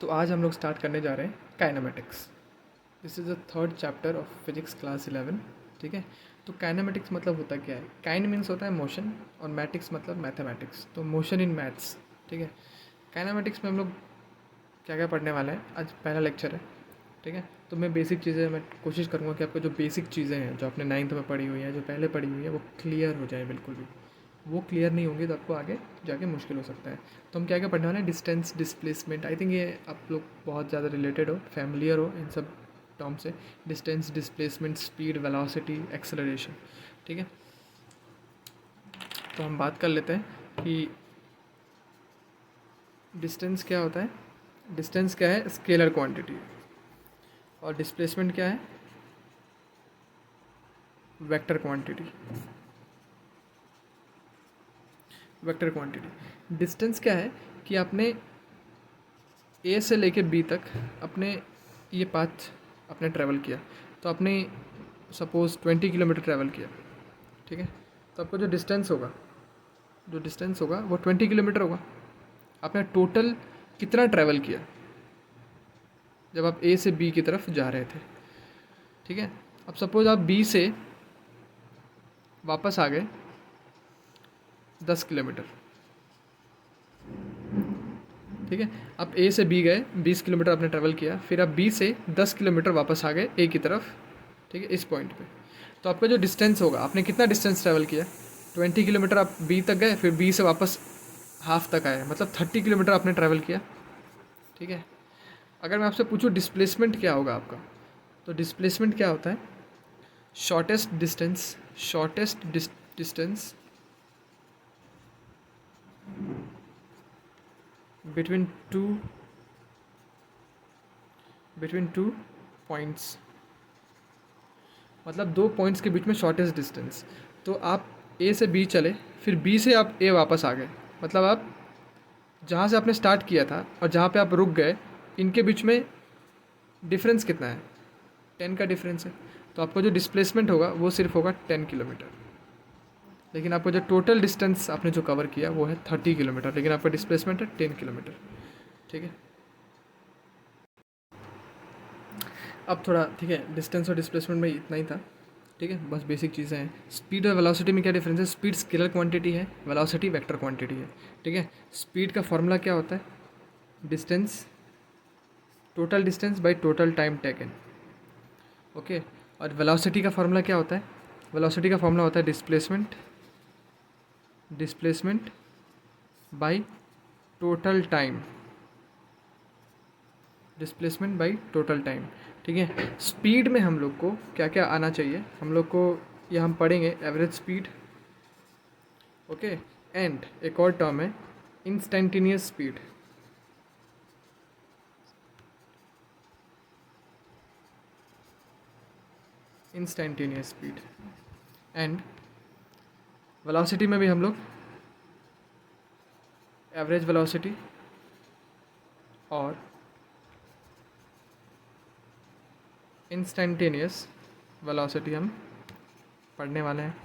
तो आज हम लोग स्टार्ट करने जा रहे हैं kinematics. This is the third chapter of physics class 11। ठीक है, तो काइनेमेटिक्स मतलब होता क्या है? काइन मीन्स होता है मोशन और मैटिक्स मतलब मैथमेटिक्स, तो मोशन इन मैथ्स। ठीक है, काइनेमेटिक्स में हम लोग क्या क्या पढ़ने वाले हैं, आज पहला लेक्चर है। ठीक है, तो मैं बेसिक चीज़ें मैं कोशिश करूँगा कि आपको जो बेसिक चीज़ें हैं जो आपने 9th में पढ़ी हुई हैं, जो पहले पढ़ी हुई है, वो क्लियर हो जाए बिल्कुल भी। वो क्लियर नहीं होंगी तो आपको आगे जाके मुश्किल हो सकता है। तो हम क्या क्या पढ़ने वाले हैं? Distance, displacement. आई थिंक ये आप लोग बहुत ज़्यादा रिलेटेड हो, फैमिलियर हो इन सब टर्म से। Distance, displacement, speed, velocity, acceleration. ठीक है, तो हम बात कर लेते हैं कि डिस्टेंस क्या होता है। डिस्टेंस क्या है? Scalar quantity. और डिस्प्लेसमेंट क्या है? Vector quantity. Vector quantity. Distance क्या है कि आपने ए से लेके बी तक अपने ये पाथ आपने ट्रैवल किया, तो आपने सपोज़ 20 किलोमीटर ट्रैवल किया। ठीक है, तो आपका जो डिस्टेंस होगा वो 20 किलोमीटर होगा। आपने टोटल कितना ट्रैवल किया जब आप ए से बी की तरफ जा रहे थे? ठीक है, अब सपोज़ आप बी से वापस आ गए 10 किलोमीटर। ठीक है, आप ए से बी गए, 20 किलोमीटर आपने ट्रैवल किया, फिर आप बी से 10 किलोमीटर वापस आ गए ए की तरफ। ठीक है, इस पॉइंट पे तो आपका जो डिस्टेंस होगा, आपने कितना डिस्टेंस ट्रैवल किया? 20 किलोमीटर आप बी तक गए, फिर बी से वापस हाफ तक आए, मतलब 30 किलोमीटर आपने ट्रैवल किया। ठीक है, अगर मैं आपसे पूछूँ डिस्प्लेसमेंट क्या होगा आपका, तो डिस्प्लेसमेंट क्या होता है? Shortest distance between two points, मतलब दो पॉइंट्स के बीच में शॉर्टेस्ट डिस्टेंस। तो आप ए से बी चले, फिर बी से आप ए वापस आ गए, मतलब आप जहाँ से आपने स्टार्ट किया था और जहाँ पे आप रुक गए, इनके बीच में डिफरेंस कितना है? 10 का डिफरेंस है। तो आपको जो डिस्प्लेसमेंट होगा वो सिर्फ होगा 10 किलोमीटर, लेकिन आपको जो टोटल डिस्टेंस आपने जो कवर किया वो है 30 किलोमीटर, लेकिन आपका डिस्प्लेसमेंट है 10 किलोमीटर। ठीक है, अब थोड़ा ठीक है, डिस्टेंस और डिस्प्लेसमेंट में इतना ही था। ठीक है, बस बेसिक चीज़ें हैं। स्पीड और वेलोसिटी में क्या डिफरेंस है? स्पीड स्केलर क्वांटिटी है, वेलोसिटी वेक्टर क्वांटिटी है। ठीक है, स्पीड का फॉर्मूला क्या होता है? Distance, total distance by total time taken. Okay, और वेलोसिटी का फॉर्मूला क्या होता है? वेलोसिटी का फॉर्मूला होता है displacement by total time. Displacement by total time. ठीक है, स्पीड में हम लोग को क्या क्या आना चाहिए? हम लोग को ये हम पढ़ेंगे एवरेज स्पीड। ओके, एंड एक और टर्म है instantaneous speed. Instantaneous speed and velocity में भी हम लोग एवरेज वेलोसिटी और इंस्टेंटेनियस वेलोसिटी हम पढ़ने वाले हैं।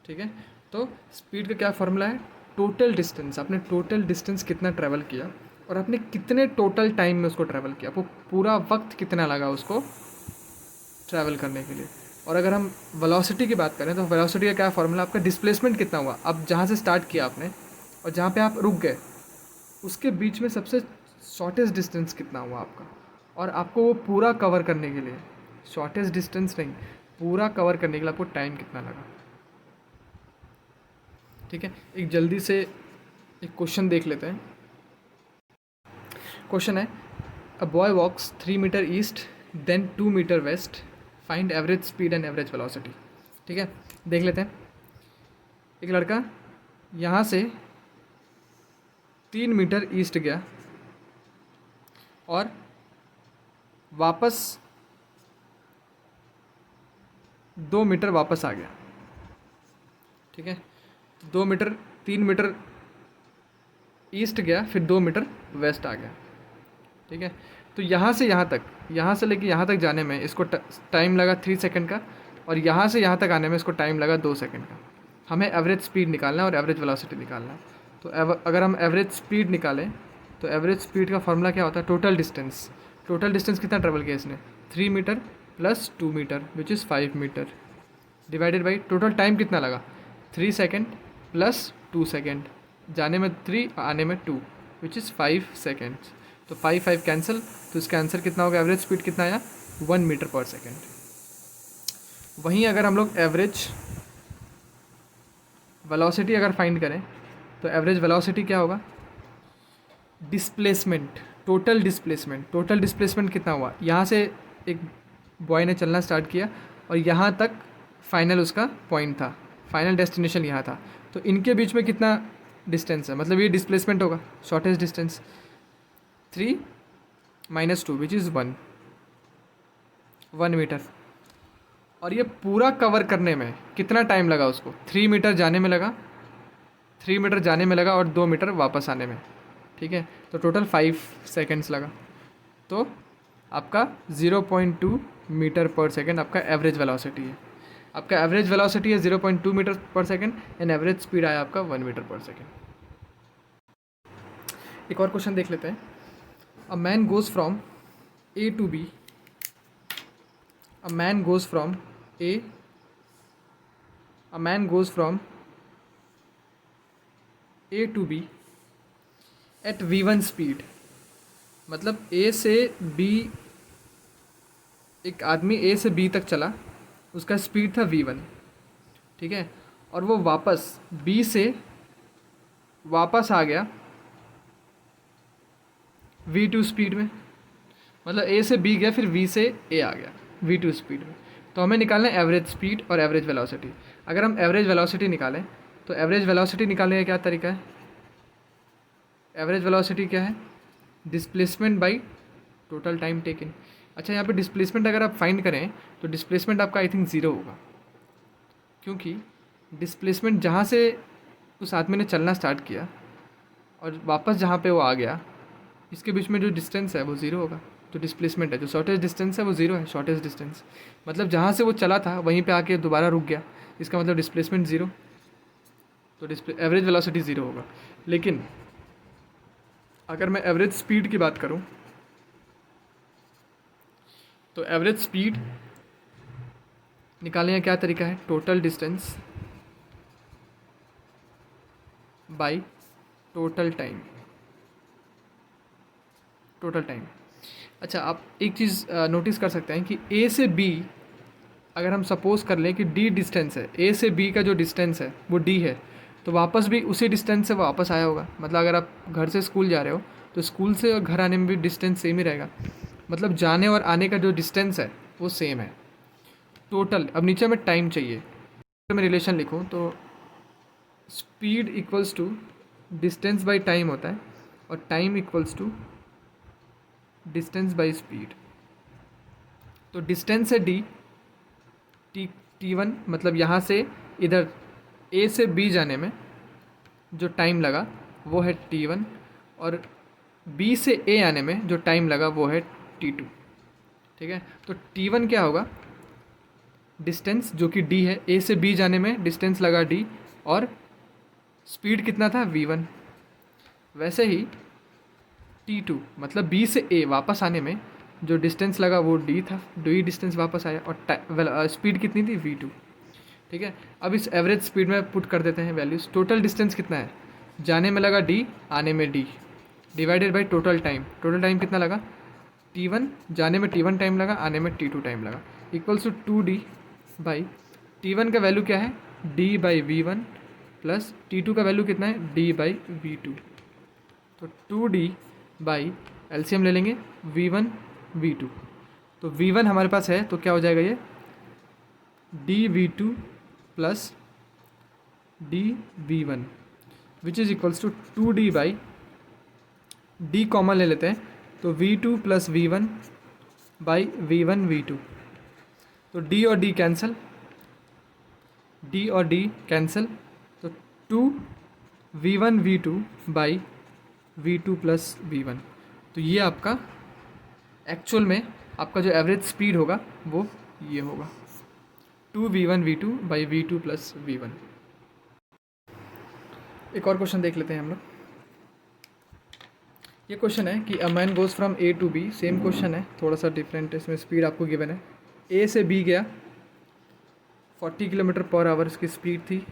ठीक है, तो स्पीड का क्या फॉर्मूला है? टोटल डिस्टेंस, आपने टोटल डिस्टेंस कितना ट्रैवल किया और आपने कितने टोटल टाइम में उसको ट्रैवल किया, आपको पूरा वक्त कितना लगा उसको ट्रैवल करने के लिए। और अगर हम वेलोसिटी की बात करें तो वेलोसिटी का क्या फॉर्मूला? आपका डिस्प्लेसमेंट कितना हुआ, अब जहाँ से स्टार्ट किया आपने और जहाँ पे आप रुक गए उसके बीच में सबसे शॉर्टेस्ट डिस्टेंस कितना हुआ आपका, और आपको वो पूरा कवर करने के लिए, शॉर्टेस्ट डिस्टेंस नहीं, पूरा कवर करने के लिए आपको टाइम कितना लगा। ठीक है, एक जल्दी से एक क्वेश्चन देख लेते हैं। क्वेश्चन है, a boy walks 3 metre east then 2 metre west, find average speed and average velocity. ठीक है, देख लेते हैं। एक लड़का यहाँ से 3 मीटर ईस्ट गया और वापस 2 मीटर वापस आ गया। ठीक है, 2 मीटर, 3 मीटर ईस्ट गया, फिर 2 मीटर वेस्ट आ गया। ठीक है, तो यहाँ से यहाँ तक, यहाँ से लेके यहाँ तक जाने में इसको टाइम लगा 3 सेकंड का, और यहाँ से यहाँ तक आने में इसको टाइम लगा 2 सेकंड का। हमें एवरेज स्पीड निकालना है और एवरेज वेलोसिटी निकालना है। तो अगर हम एवरेज स्पीड निकालें तो एवरेज स्पीड का फॉर्मूला क्या होता है, टोटल डिस्टेंस। टोटल डिस्टेंस कितना ट्रेवल किया इसने, 3 metre plus 2 metre which is 5 metre, divided by total time कितना लगा, 3 सेकेंड प्लस 2 सेकेंड, जाने में 3 आने में 2 विच इज़ 5 सेकेंड्स। तो 5 कैंसिल, तो इसका आंसर कितना होगा, एवरेज स्पीड कितना आया, 1 मीटर पर सेकेंड। वहीं अगर हम लोग एवरेज वेलोसिटी अगर फाइंड करें तो एवरेज वेलोसिटी क्या होगा, displacement, total displacement. Total displacement कितना हुआ, यहाँ से एक बॉय ने चलना स्टार्ट किया और यहाँ तक फाइनल उसका पॉइंट था, फाइनल डेस्टिनेशन यहाँ था, तो इनके बीच में कितना डिस्टेंस है, मतलब ये डिस्प्लेसमेंट होगा, shortest distance 3 - 2 which is 1 metre. और ये पूरा कवर करने में कितना टाइम लगा उसको, 3 मीटर जाने में लगा, 3 मीटर जाने में लगा और 2 मीटर वापस आने में, ठीक है, तो टोटल 5 सेकेंड्स लगा। तो आपका 0.2 मीटर पर सेकेंड आपका एवरेज वेलोसिटी है। आपका एवरेज वेलोसिटी है 0.2 metre per second and average speed आया आपका 1 मीटर पर सेकेंड। एक और क्वेश्चन देख लेते हैं। A man goes from A to B, a man goes from A to B at v1 speed, मतलब A से B, एक आदमी A से B तक चला, उसका स्पीड था v1, ठीक है, और वो वापस B से वापस आ गया v2 स्पीड में, मतलब A से B गया फिर V से A आ गया v2 स्पीड में। तो हमें निकालना है एवरेज स्पीड और एवरेज वेलोसिटी। अगर हम एवरेज वेलोसिटी निकालें तो एवरेज वेलोसिटी निकालने का क्या तरीका है, एवरेज वेलोसिटी क्या है, displacement by total time taken. अच्छा, यहाँ पे डिस्प्लेसमेंट अगर आप फाइंड करें तो डिस्प्लेसमेंट आपका आई थिंक 0 होगा, क्योंकि डिस्प्लेसमेंट जहाँ से उस आदमी ने चलना स्टार्ट किया और वापस जहाँ पे वो आ गया, इसके बीच में जो डिस्टेंस है वो 0 होगा। तो डिस्प्लेसमेंट है, जो शॉर्टेस्ट डिस्टेंस है वो 0 है, शॉर्टेस्ट डिस्टेंस, मतलब जहाँ से वो चला था वहीं पे आके दोबारा रुक गया, इसका मतलब डिस्प्लेसमेंट 0, तो एवरेज वेलोसिटी 0 होगा। लेकिन अगर मैं एवरेज स्पीड की बात करूँ तो एवरेज स्पीड निकालने का क्या तरीका है, total distance by total time, total time. अच्छा, आप एक चीज़ नोटिस कर सकते हैं कि A से B अगर हम सपोज़ कर लें कि D डिस्टेंस है, A से B का जो डिस्टेंस है वो D है, तो वापस भी उसी डिस्टेंस से वापस आया होगा। मतलब अगर आप घर से स्कूल जा रहे हो तो स्कूल से और घर आने में भी डिस्टेंस सेम ही रहेगा, मतलब जाने और आने का जो डिस्टेंस है वो सेम है टोटल। अब नीचे में टाइम चाहिए, तो मैं रिलेशन लिखूँ तो speed equals to distance by time होता है और time equals to distance by speed. तो डिस्टेंस है डी, T1, मतलब यहाँ से इधर A से B जाने में जो टाइम लगा वो है T1, और B से A आने में जो टाइम लगा वो है T2, ठीक है। तो T1 क्या होगा, डिस्टेंस जो कि D है, A से B जाने में डिस्टेंस लगा D और स्पीड कितना था v1। वैसे ही T2 मतलब B से A वापस आने में जो डिस्टेंस लगा वो D था, D डिस्टेंस वापस आया और स्पीड कितनी थी v2, ठीक है। अब इस एवरेज स्पीड में पुट कर देते हैं वैल्यूज़। टोटल डिस्टेंस कितना है, जाने में लगा D, आने में D, divided by total time. Total time कितना लगा, T1, जाने में T1 टाइम लगा, आने में T2 टाइम लगा, equals to 2D by T1 का वैल्यू क्या है D by V1 plus T2 का वैल्यू कितना है D बाई V2। तो 2D बाई एलसीएम ले लेंगे V1 V2, तो V1 हमारे पास है तो क्या हो जाएगा ये dV2 plus dV1 which is equals to 2D by D common ले लेते हैं तो V2 plus V1 by V1 V2, तो D और D कैंसिल, D और D कैंसिल, तो 2 V1 V2 by V2 plus V1। तो ये आपका एक्चुअल में आपका जो एवरेज स्पीड होगा वो ये होगा 2V1 V2 by V2 plus V1। एक और क्वेश्चन देख लेते हैं हम लोग। ये क्वेश्चन है कि a man goes from A to B, same question है, थोड़ा सा डिफरेंट, इसमें स्पीड आपको गिवन है। ए से बी गया, 40 किलोमीटर पर आवर इसकी स्पीड थी,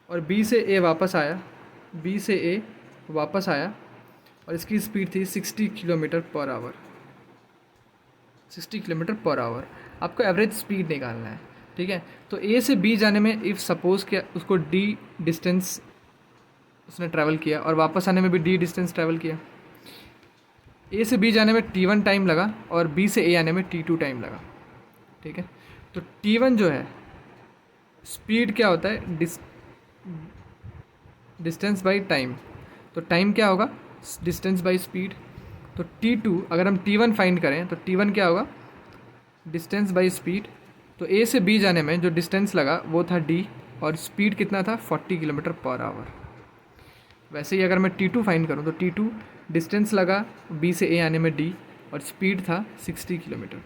और बी से ए वापस आया, बी से ए वापस आया और इसकी स्पीड थी 60 kilometre per our, 60 kilometre per our. आपको एवरेज स्पीड निकालना है, ठीक है। तो ए से बी जाने में इफ़ सपोज़ कि उसको डी डिस्टेंस उसने ट्रैवल किया और वापस आने में भी डी डिस्टेंस ट्रैवल किया, ए से बी जाने में T1 टाइम लगा और बी से ए आने में T2 टाइम लगा, ठीक है। तो T1 जो है स्पीड क्या होता है, डिस्टेंस बाई टाइम, तो टाइम क्या होगा, डिस्टेंस बाई स्पीड। तो T2 अगर हम T1 फाइंड करें तो T1 क्या होगा, डिस्टेंस बाई स्पीड। तो ए से बी जाने में जो डिस्टेंस लगा वो था D और स्पीड कितना था, 40 किलोमीटर पर आवर। वैसे ही अगर मैं T2 फाइंड करूँ तो T2 डिस्टेंस लगा B से A आने में D और स्पीड था 60 किलोमीटर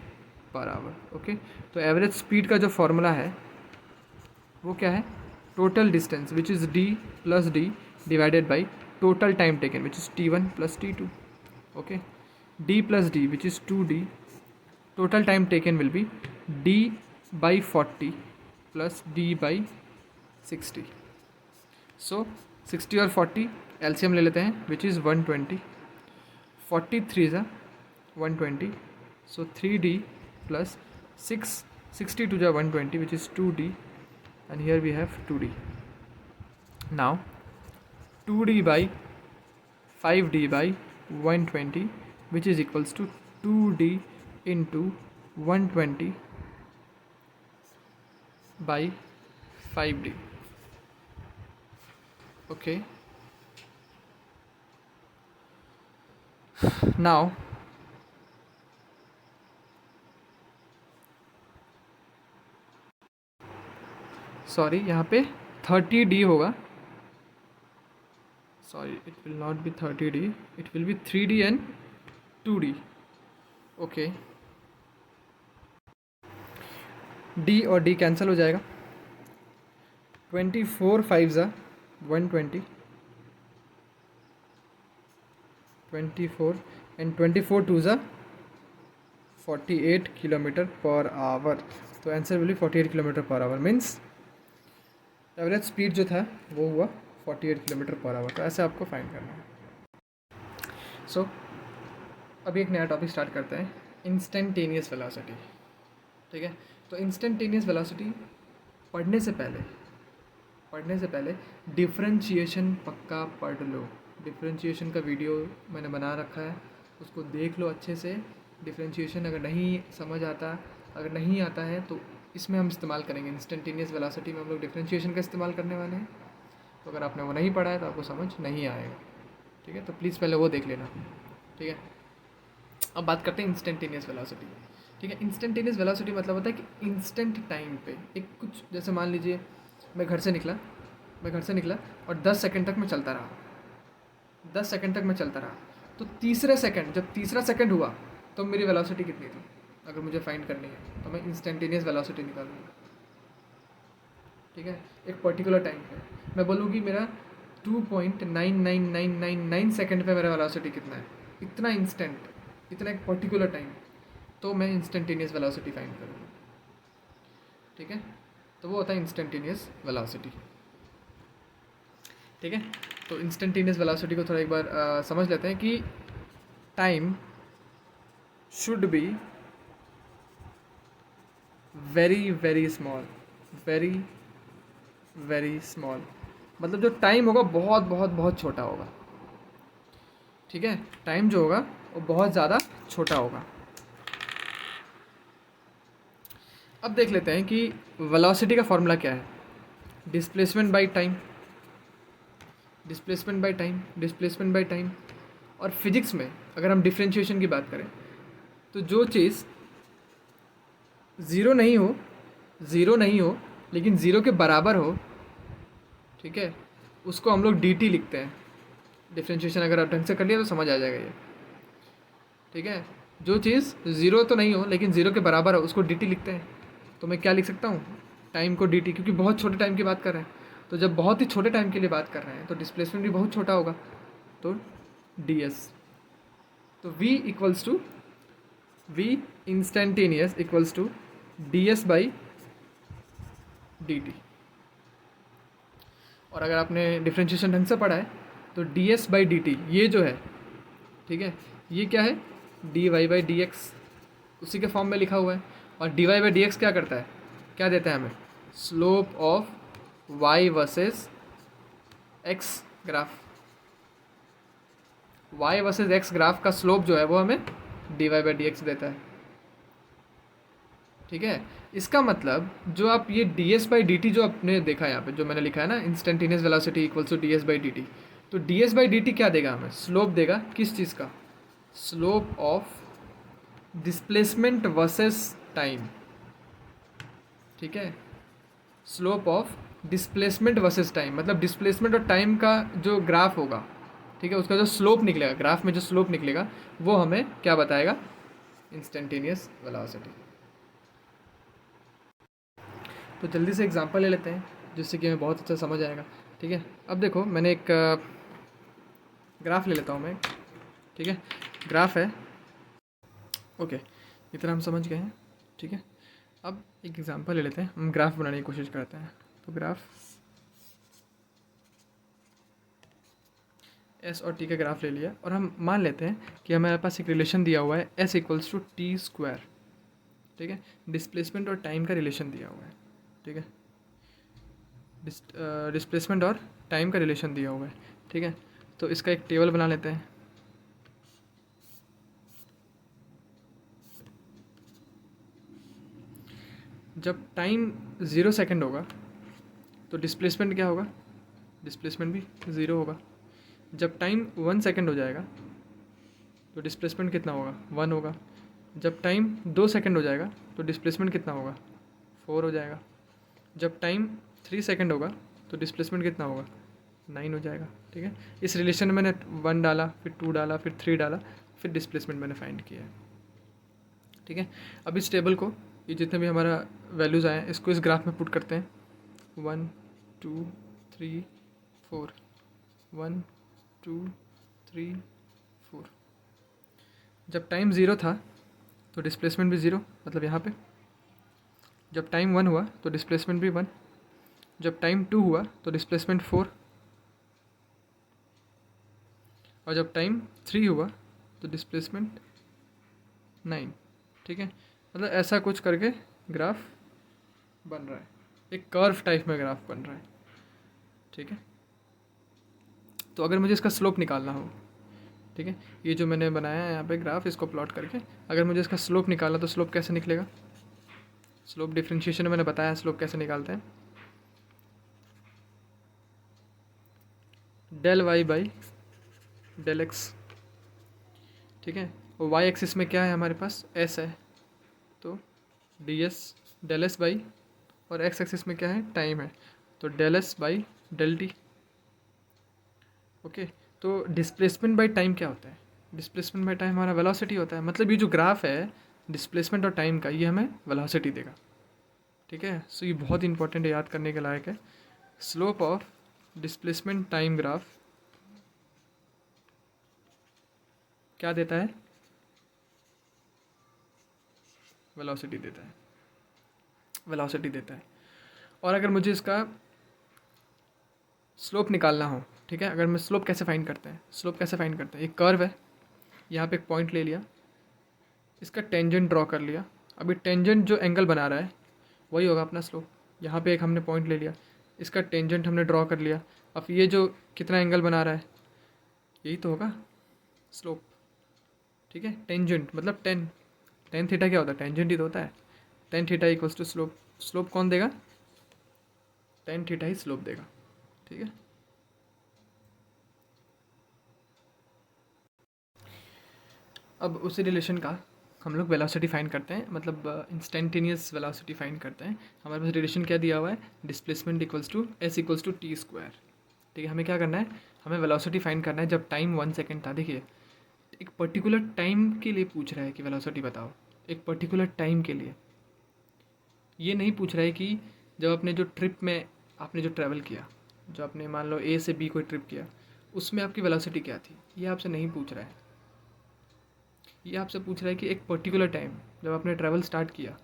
पर आवर, ओके। तो एवरेज स्पीड का जो फॉर्मूला है वो क्या है, total distance which is D plus D divided by total time taken which is T1 plus T2, okay. D plus D which is 2D, total time taken will be D by 40 plus D by 60। सो 60 और 40 LCM ले लेते हैं which is 120, 43 ज़ा 120, सो 3D plus 60 to 120 which is 2D and here we have 2D. Now 2D by 5D by 120 which is equals to 2D into 120 by 5D. Okay, now sorry यहाँ पे 30D होगा, sorry it will not be 30D, it will B 3D and 2D, okay. D और D cancel हो जाएगा, 24 5 ज़ा 120, 24 and 24 2 ज़ा 48 kilometre per hour. तो answer will be 48 kilometre per hour, means average speed जो था वो हुआ 48 किलोमीटर पर आवर। तो ऐसे आपको फाइंड करना है। सो अभी एक नया टॉपिक स्टार्ट करते हैं, इंस्टेंटेनियस वेलोसिटी, ठीक है। तो इंस्टेंटेनियस वेलोसिटी पढ़ने से पहले डिफरेंशिएशन पक्का पढ़ लो। डिफरेंशिएशन का वीडियो मैंने बना रखा है, उसको देख लो अच्छे से। डिफरेंशिएशन अगर नहीं समझ आता, अगर नहीं आता है तो इसमें हम इस्तेमाल करेंगे, इंस्टेंटेनियस वेलोसिटी में हम लोग डिफरेंशिएशन का इस्तेमाल करने वाले हैं। तो अगर आपने वो नहीं पढ़ा है तो आपको समझ नहीं आएगा, ठीक है। तो प्लीज़ पहले वो देख लेना, ठीक है। अब बात करते हैं इंस्टेंटेनियस वेलोसिटी, ठीक है। इंस्टेंटेनियस वेलोसिटी मतलब होता है कि इंस्टेंट टाइम पे एक कुछ, जैसे मान लीजिए मैं घर से निकला और 10 सेकंड तक मैं चलता रहा, 10 सेकंड तक मैं चलता रहा। तो तीसरे सेकंड, जब तीसरा सेकंड हुआ तो मेरी वेलोसिटी कितनी थी, अगर मुझे फाइंड करनी है तो मैं इंस्टेंटेनियस वेलोसिटी निकालूंगा, ठीक है। एक पर्टिकुलर टाइम पे मैं बोलूँगी मेरा 2.99999 सेकंड पे मेरा वेलोसिटी कितना है, इतना इंस्टेंट, इतना एक पर्टिकुलर टाइम, तो मैं इंस्टेंटेनियस वेलोसिटी फाइंड करूँगा, ठीक है। तो वो होता है इंस्टेंटेनियस वेलोसिटी, ठीक है। तो इंस्टेंटेनियस वेलोसिटी को थोड़ा एक बार समझ लेते हैं कि time should be very very small, very small, मतलब जो टाइम होगा बहुत बहुत बहुत छोटा होगा, ठीक है। टाइम जो होगा वो बहुत ज़्यादा छोटा होगा। अब देख लेते हैं कि वेलोसिटी का फॉर्मूला क्या है, displacement by time, displacement by time, displacement by time. और फिजिक्स में अगर हम डिफरेंशिएशन की बात करें तो जो चीज़ ज़ीरो नहीं हो लेकिन ज़ीरो के बराबर हो, ठीक है, उसको हम लोग dt लिखते हैं। डिफरेंशिएशन अगर आप ढंग से कर लिया तो समझ आ जाएगा ये, ठीक है। जो चीज़ ज़ीरो तो नहीं हो लेकिन ज़ीरो के बराबर हो उसको dt लिखते हैं। तो मैं क्या लिख सकता हूँ, टाइम को dt, क्योंकि बहुत छोटे टाइम की बात कर रहे हैं। तो जब बहुत ही छोटे टाइम के लिए बात कर रहे हैं तो डिस्प्लेसमेंट भी बहुत छोटा होगा, तो ds। तो v equals to v instantaneous equals to ds by dt। और अगर आपने डिफ्रेंशिएशन ढंग से पढ़ा है तो ds बाई dt ये जो है, ठीक है, ये क्या है, dy बाई डी एक्स, उसी के फॉर्म में लिखा हुआ है। और dy बाई डी एक्स क्या करता है, क्या देता है हमें, slope of y versus x graph. y versus x graph का स्लोप जो है वो हमें dy बाई डी एक्स देता है, ठीक है। इसका मतलब जो आप ये ds बाई डी टी जो आपने देखा यहाँ पे, जो मैंने लिखा है ना, instantaneous velocity equals to ds by D T, तो ds बाई डी टी क्या देगा हमें, स्लोप देगा, किस चीज़ का, slope of displacement versus time, ठीक है, slope of displacement versus time, मतलब डिस्प्लेसमेंट और टाइम का जो ग्राफ होगा, ठीक है, उसका जो स्लोप निकलेगा, ग्राफ में जो स्लोप निकलेगा वो हमें क्या बताएगा, इंस्टेंटेनियस वेलोसिटी। तो जल्दी से एग्जांपल ले लेते हैं जिससे कि हमें बहुत अच्छा समझ आएगा, ठीक है। अब देखो मैंने एक ग्राफ ले लेता हूँ मैं, ठीक है, ग्राफ है, ओके, इतना हम समझ गए हैं, ठीक है। अब एक एग्जांपल ले लेते हैं, हम ग्राफ बनाने की कोशिश करते हैं। तो ग्राफ एस और टी का ग्राफ ले लिया और हम मान लेते हैं कि हमारे पास एक रिलेशन दिया हुआ है S equals to T square, ठीक है, डिस्प्लेसमेंट और टाइम का रिलेशन दिया हुआ है, ठीक है, डिस्प्लेसमेंट और टाइम का रिलेशन दिया हुआ है, ठीक है। तो इसका एक टेबल बना लेते हैं। जब टाइम 0 सेकेंड होगा तो डिस्प्लेसमेंट क्या होगा, डिस्प्लेसमेंट भी 0 होगा। जब टाइम 1 सेकेंड हो जाएगा तो डिस्प्लेसमेंट कितना होगा, 1 होगा। जब टाइम 2 सेकेंड हो जाएगा तो डिस्प्लेसमेंट कितना होगा, 4 हो जाएगा। जब टाइम 3 सेकेंड होगा तो डिस्प्लेसमेंट कितना होगा, 9 हो जाएगा, ठीक है। इस रिलेशन में मैंने 1 डाला, फिर 2 डाला, फिर 3 डाला, फिर डिस्प्लेसमेंट मैंने फाइंड किया है, ठीक है। अब इस टेबल को, ये जितने भी हमारा वैल्यूज़ आए हैं इसको इस ग्राफ में पुट करते हैं, 1 2 3 4, 1 2 3 4। जब टाइम 0 था तो डिस्प्लेसमेंट भी 0, मतलब यहाँ पे। जब टाइम 1 हुआ तो डिस्प्लेसमेंट भी 1। जब टाइम 2 हुआ तो डिस्प्लेसमेंट 4। और जब टाइम 3 हुआ तो डिस्प्लेसमेंट 9, ठीक है। मतलब ऐसा कुछ करके ग्राफ बन रहा है, एक कर्व टाइप में ग्राफ बन रहा है, ठीक है। तो अगर मुझे इसका स्लोप निकालना हो, ठीक है, ये जो मैंने बनाया है यहाँ पे ग्राफ, इसको प्लॉट करके अगर मुझे इसका स्लोप निकालना तो स्लोप कैसे निकलेगा, स्लोप डिफरेंशिएशन में मैंने बताया स्लोप कैसे निकालते हैं, del Y by del X, ठीक है। और वाई एक्सिस में क्या है हमारे पास, एस है, तो D S del S by, और एक्स एक्सिस में क्या है, टाइम है, तो del S by del T, okay. तो डिस्प्लेसमेंट बाई टाइम क्या होता है, डिस्प्लेसमेंट बाई टाइम हमारा वेलोसिटी होता है। मतलब ये जो ग्राफ है डिस्प्लेसमेंट और टाइम का, ये हमें वेलोसिटी देगा, ठीक है। सो ये बहुत इंपॉर्टेंट है, याद करने के लायक है। Slope of displacement time graph क्या देता है, वेलोसिटी देता है, वेलोसिटी देता है। और अगर मुझे इसका स्लोप निकालना हो, ठीक है, अगर मैं स्लोप कैसे फाइंड करते हैं, स्लोप कैसे फाइंड करते हैं, एक कर्व है, यहाँ पे एक पॉइंट ले लिया, इसका टेंजेंट ड्रॉ कर लिया। अभी टेंजेंट जो एंगल बना रहा है वही होगा अपना स्लोप। यहाँ पे एक हमने पॉइंट ले लिया, इसका टेंजेंट हमने ड्रॉ कर लिया, अब ये जो कितना एंगल बना रहा है यही तो होगा स्लोप, ठीक है। टेंजेंट मतलब टेन थीटा क्या होता है, टेंजेंट ही तो होता है। Tan theta equals to slope, slope कौन देगा, टेन थीटा ही स्लोप देगा, ठीक है। अब उसी रिलेशन का हम लोग वेलोसिटी फाइंड करते हैं, मतलब इंस्टेंटेनियस वेलोसिटी फाइंड करते हैं। हमारे पास रिलेशन क्या दिया हुआ है, displacement equals to S equals to T square, ठीक है। हमें क्या करना है, हमें वेलोसिटी फाइंड करना है जब टाइम 1 सेकेंड था। देखिए एक पर्टिकुलर टाइम के लिए पूछ रहा है कि वेलोसिटी बताओ, एक पर्टिकुलर टाइम के लिए, ये नहीं पूछ रहा है कि जब अपने जो ट्रिप में आपने जो ट्रैवल किया, जो आपने मान लो ए से बी कोई ट्रिप किया, उसमें आपकी वेलोसिटी क्या थी, ये आपसे नहीं पूछ रहा है। ये आपसे पूछ रहा है कि एक पर्टिकुलर टाइम जब आपने ट्रैवल स्टार्ट किया,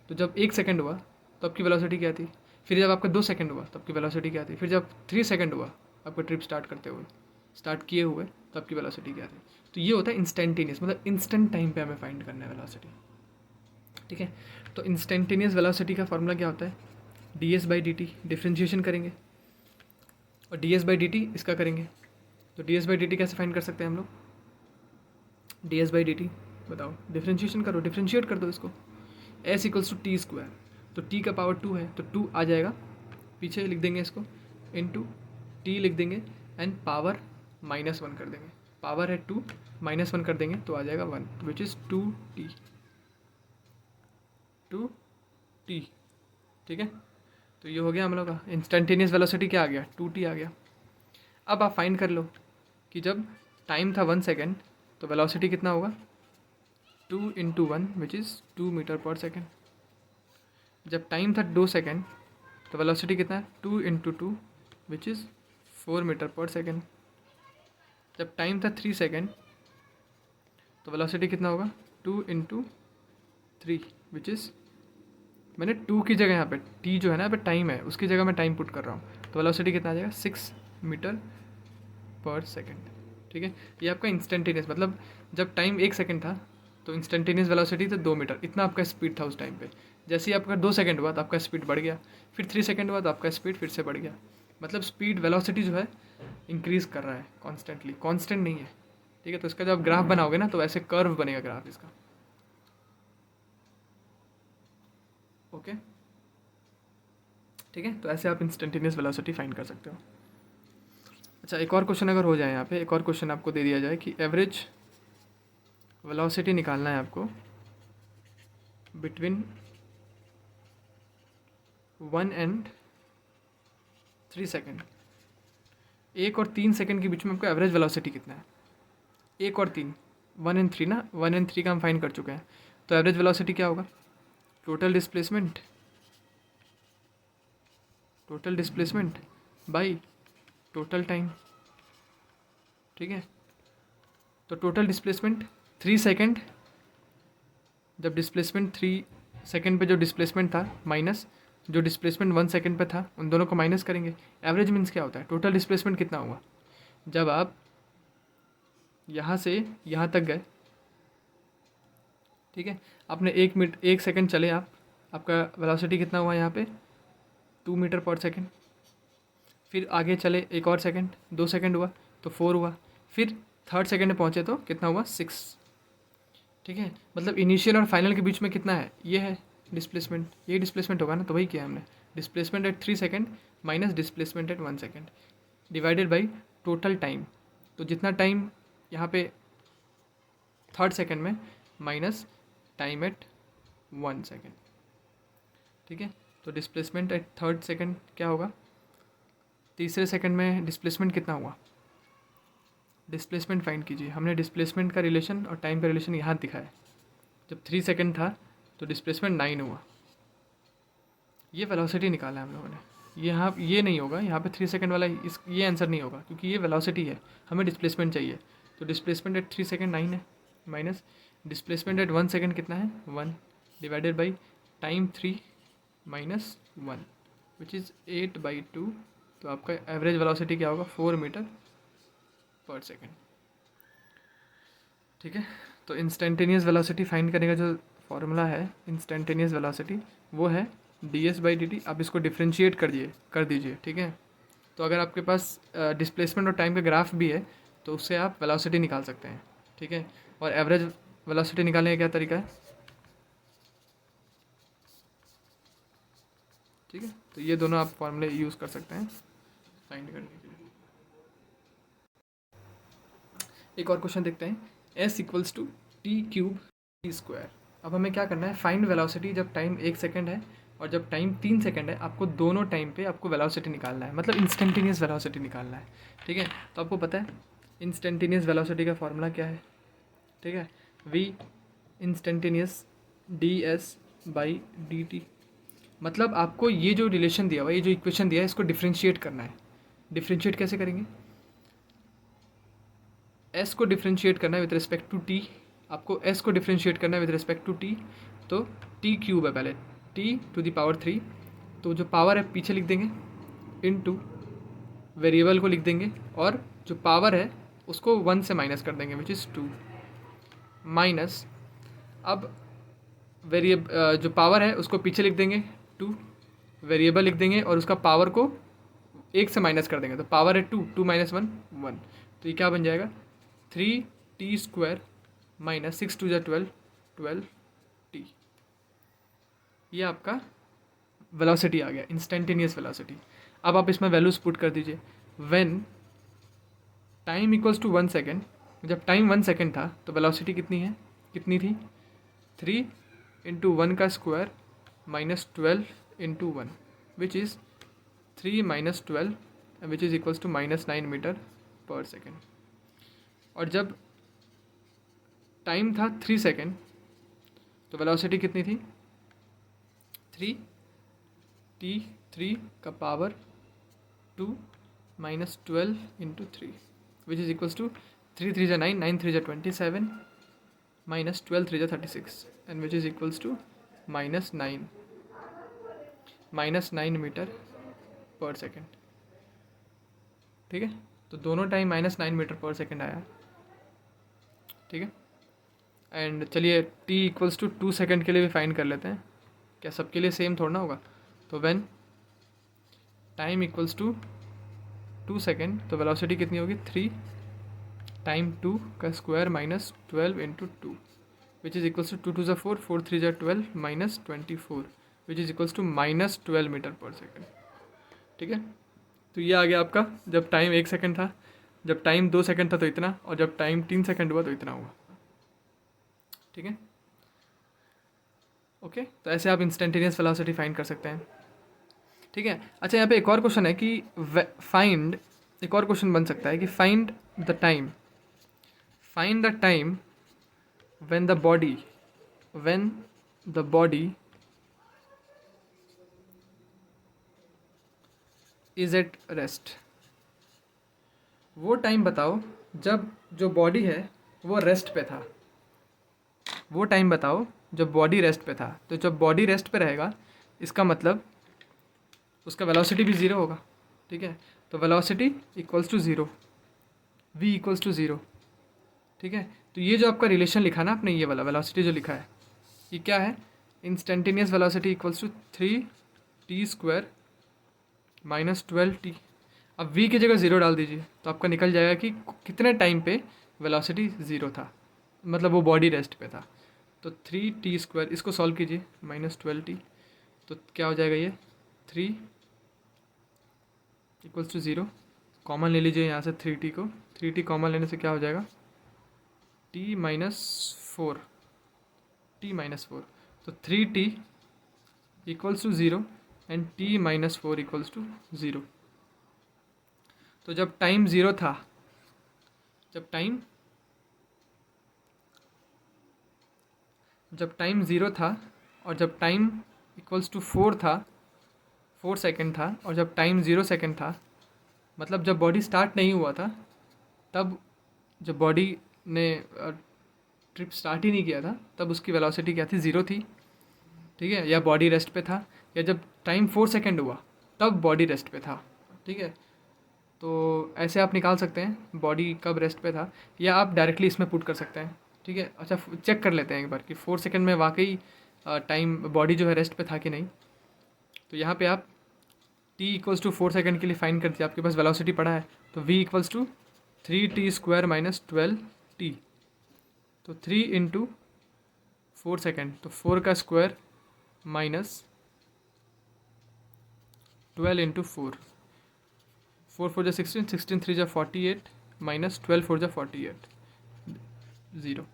तो जब 1 सेकंड हुआ तो आपकी वेलोसिटी क्या थी, फिर जब आपका 2 सेकंड हुआ तो आपकी वेलोसिटी क्या थी, फिर जब 3 सेकंड हुआ आपका ट्रिप स्टार्ट किए हुए तो आपकी वेलोसिटी क्या थी। तो ये होता है इंस्टेंटेनियस, मतलब इंस्टेंट टाइम पे हमें फाइंड करना है वेलोसिटी। ठीक है, तो इंस्टेंटेनियस वेलोसिटी का फॉर्मूला क्या होता है, D S by D T, differentiation करेंगे और D S by D T इसका करेंगे। तो D S by D T कैसे फाइंड कर सकते हैं हम लोग, D S by D T बताओ, डिफ्रेंशिएशन करो, डिफ्रेंशिएट कर दो इसको, S equals to T square, तो टी का पावर 2 है तो 2 आ जाएगा, पीछे लिख देंगे इसको, इनटू टी लिख देंगे एंड पावर -1 कर देंगे, पावर है 2 -1 कर देंगे तो आ जाएगा 1, विच इज़ 2t, 2t। ठीक है, तो ये हो गया हम लोग का इंस्टेंटेनियस वेलोसिटी, क्या आ गया, 2t आ गया। अब आप फाइंड कर लो कि जब टाइम था 1 सेकेंड तो वेलोसिटी कितना होगा, 2 × 1 which is 2 metre per second. जब टाइम था 2 सेकेंड तो वेलोसिटी कितना है, 2 × 2 which is 4 metre per second. जब टाइम था 3 सेकेंड तो वेलोसिटी कितना होगा, 2 × 3 विच इज़, मैंने 2 की जगह यहाँ पे t जो है ना, यहाँ पे टाइम है, उसकी जगह मैं टाइम पुट कर रहा हूँ, तो वेलोसिटी कितना आ जाएगा, 6 मीटर पर सेकेंड। ठीक है, ये आपका इंस्टेंटेनियस, मतलब जब टाइम 1 सेकेंड था तो इंस्टेंटेनियस वेलोसिटी तो 2 मीटर, इतना आपका स्पीड था उस टाइम पे। जैसे ही आपका 2 सेकेंड हुआ तो आपका स्पीड बढ़ गया, फिर 3 सेकेंड हुआ तो आपका स्पीड फिर से बढ़ गया, मतलब स्पीड वेलोसिटी जो है इंक्रीज़ कर रहा है कॉन्स्टेंटली, कांस्टेंट नहीं है। ठीक है, तो इसका जब आप ग्राफ बनाओगे ना तो ऐसे कर्व बनेगा ग्राफ इसका। ओके, ठीक है, तो ऐसे आप इंस्टेंटेनियस वेलोसिटी फाइंड कर सकते हो। अच्छा, एक और क्वेश्चन अगर हो जाए यहाँ पे, एक और क्वेश्चन आपको दे दिया जाए कि एवरेज वेलोसिटी निकालना है आपको बिटवीन 1 एंड 3 सेकेंड, 1 और 3 सेकेंड के बीच में आपको एवरेज वेलोसिटी कितना है, 1 और 3, 1 एंड 3 ना, 1 एंड 3 का हम फाइंड कर चुके हैं, तो एवरेज वेलोसिटी क्या होगा, total displacement by total time. ठीक है, तो टोटल डिस्प्लेसमेंट 3 सेकेंड, जब डिस्प्लेसमेंट 3 सेकेंड पे जो डिस्प्लेसमेंट था माइनस जो डिस्प्लेसमेंट 1 सेकेंड पे था, उन दोनों को माइनस करेंगे। एवरेज मीन्स क्या होता है, टोटल डिस्प्लेसमेंट कितना हुआ जब आप यहाँ से यहाँ तक गए। ठीक है, आपने 1 सेकेंड चले आप, आपका वेलोसिटी कितना हुआ यहाँ पे, 2 मीटर पर सेकेंड। फिर आगे चले 1 और सेकेंड, 2 सेकेंड हुआ तो 4 हुआ, फिर 3rd सेकेंड में पहुँचे तो कितना हुआ, 6। ठीक है, मतलब इनिशियल और फाइनल के बीच में कितना है, ये है डिस्प्लेसमेंट, ये डिस्प्लेसमेंट होगा ना, तो वही किया हमने, displacement eight 3 second minus displacement eight 1 second divided by total time. तो जितना टाइम यहाँ पे 3rd सेकेंड में माइनस टाइम एट 1 सेकेंड। ठीक है, तो डिस्प्लेसमेंट एट 3rd सेकेंड क्या होगा, तीसरे सेकेंड में डिस्प्लेसमेंट कितना हुआ, डिस्प्लेसमेंट फाइंड कीजिए। हमने डिस्प्लेसमेंट का रिलेशन और टाइम का रिलेशन यहाँ दिखाया, जब 3 सेकेंड था तो डिस्प्लेसमेंट 9 हुआ, ये वेलोसिटी निकाला है हम लोगों ने। यहाँ ये नहीं होगा, यहाँ पे 3 सेकेंड वाला ये आंसर नहीं होगा, क्योंकि ये वेलोसिटी है, हमें डिस्प्लेसमेंट चाहिए। तो डिस्प्लेसमेंट एट 3 सेकेंड 9 है, माइनस डिस्प्लेसमेंट एट 1 सेकेंड कितना है, 1 divided by time 3 minus 1 which is 8/2। तो आपका एवरेज वेलोसिटी क्या होगा, 4 मीटर पर सेकेंड। ठीक है, तो इंस्टेंटेनियस वेलोसिटी फाइंड करने का जो फॉर्मूला है इंस्टेंटेनियस वेलोसिटी, वो है ds/dt। आप इसको डिफ्रेंशिएट कर दीजिए। ठीक है, तो अगर आपके पास डिस्प्लेसमेंट और टाइम का ग्राफ भी है तो उससे आप वेलोसिटी निकाल सकते हैं। ठीक है, और एवरेज वेलोसिटी निकालने का क्या तरीका है। ठीक है, तो ये दोनों आप फॉर्मूले यूज़ कर सकते हैं फाइंड करने के लिए। एक और क्वेश्चन देखते हैं, s इक्वल्स टू t³t²। अब हमें क्या करना है, फाइंड वेलोसिटी जब टाइम 1 सेकेंड है और जब टाइम 3 सेकेंड है, आपको दोनों टाइम पे आपको वेलोसिटी निकालना है, मतलब इंस्टेंटेनियस वेलोसिटी निकालना है। ठीक है, तो आपको पता है इंस्टेंटेनियस वेलोसिटी का फॉर्मूला क्या है। ठीक है, v इंस्टेंटेनियस ds/dt। मतलब आपको ये जो रिलेशन दिया हुआ, ये जो इक्वेशन दिया है, इसको डिफ्रेंशिएट करना है। डिफ्रेंशिएट कैसे करेंगे, एस को डिफ्रेंशिएट करना है विद रिस्पेक्ट टू टी, आपको एस को डिफ्रेंशिएट करना है विद रिस्पेक्ट टू टी, तो टी क्यूब है पहले, टी टू द पावर 3, तो जो पावर है पीछे लिख देंगे, इनटू वेरिएबल को लिख देंगे, और जो पावर है उसको 1 से माइनस कर देंगे विच इज़ 2, माइनस अब जो पावर है उसको पीछे लिख देंगे 2, वेरिएबल लिख देंगे और उसका पावर को 1 से माइनस कर देंगे, तो पावर है 2, 2 माइनस 1 1, तो ये क्या बन जाएगा 3t² माइनस 6 2 12 12t। ये आपका वेलोसिटी आ गया, इंस्टेंटेनियस वेलोसिटी। अब आप इसमें वैल्यूज पुट कर दीजिए। When time equals to 1 second, जब टाइम 1 सेकेंड था तो वेलोसिटी कितनी थी 3 इंटू 1 का square minus 12 into 1 which is 3 minus 12 which is equals to -9 metre per second. और जब टाइम था 3 सेकेंड तो वेलोसिटी कितनी थी 3 का power 2 minus 12 into 3 which is equals to 3 3 9 9 3 27 minus 12 3 36 and which is equals to -9 metre per second. ठीक है, तो दोनों टाइम -9 मीटर पर सेकेंड आया। ठीक है, एंड चलिए t इक्वल्स टू 2 सेकेंड के लिए भी फाइंड कर लेते हैं, क्या सबके लिए सेम थोड़ा ना होगा। तो when time equals to 2 second तो वेलोसिटी कितनी होगी 3 टाइम 2 का square minus 12 into 2 which is equals to 2 2 4 4 3 12 minus 24 which is equals to -12 metre per second. ठीक है, तो ये आ गया आपका जब टाइम 1 सेकेंड था, जब टाइम 2 सेकेंड था तो इतना, और जब टाइम 3 सेकेंड हुआ तो इतना हुआ। ठीक है, ओके, तो ऐसे आप इंस्टेंटेनियस वेलोसिटी फाइंड कर सकते हैं। ठीक है, अच्छा यहाँ पे एक और क्वेश्चन है कि एक और क्वेश्चन बन सकता है कि find the time when the body is at rest. वो टाइम बताओ जब जो बॉडी है वो रेस्ट पे था, वो टाइम बताओ जब बॉडी रेस्ट पे था। तो जब बॉडी रेस्ट पे रहेगा इसका मतलब उसका वेलोसिटी भी ज़ीरो होगा। ठीक है, तो velocity equals to zero, v equals to zero. ठीक है, तो ये जो आपका रिलेशन लिखा ना आपने, ये वाला वेलोसिटी जो लिखा है ये क्या है, instantaneous velocity equals to 3t² minus 12t। अब v की जगह ज़ीरो डाल दीजिए तो आपका निकल जाएगा कि कितने टाइम पे वेलोसिटी ज़ीरो था, मतलब वो बॉडी रेस्ट पे था। तो 3t², इसको सॉल्व कीजिए, -12t, तो क्या हो जाएगा ये 3 इक्वल्स टू ज़ीरो, कॉमन ले लीजिए यहाँ से 3t को, 3t कॉमन लेने से क्या हो जाएगा t माइनस 4, तो 3t equals to zero and t minus 4 equals to zero. तो जब टाइम ज़ीरो था, जब टाइम ज़ीरो था और जब टाइम इक्वल्स टू 4 था, 4 सेकेंड था, और जब टाइम 0 सेकेंड था, मतलब जब बॉडी स्टार्ट नहीं हुआ था, तब जब बॉडी ने ट्रिप स्टार्ट ही नहीं किया था तब उसकी वेलोसिटी क्या थी, ज़ीरो थी। ठीक है, या बॉडी रेस्ट पे था, या जब टाइम 4 सेकेंड हुआ तब बॉडी रेस्ट पे था। ठीक है, तो ऐसे आप निकाल सकते हैं बॉडी कब रेस्ट पे था, या आप डायरेक्टली इसमें पुट कर सकते हैं। ठीक है, अच्छा चेक कर लेते हैं एक बार कि 4 सेकेंड में वाकई टाइम बॉडी जो है रेस्ट पे था कि नहीं। तो यहाँ पे आप t इक्वल्स टू 4 सेकेंड के लिए फाइंड कर दिया, आपके पास वेलोसिटी पड़ा है, तो v equals to 3t² minus 12t, तो 3 इंटू 4 सेकेंड, तो 4 का square minus 12 into 4, 4 4 16, 16 3 48 minus 12 4 48, zero.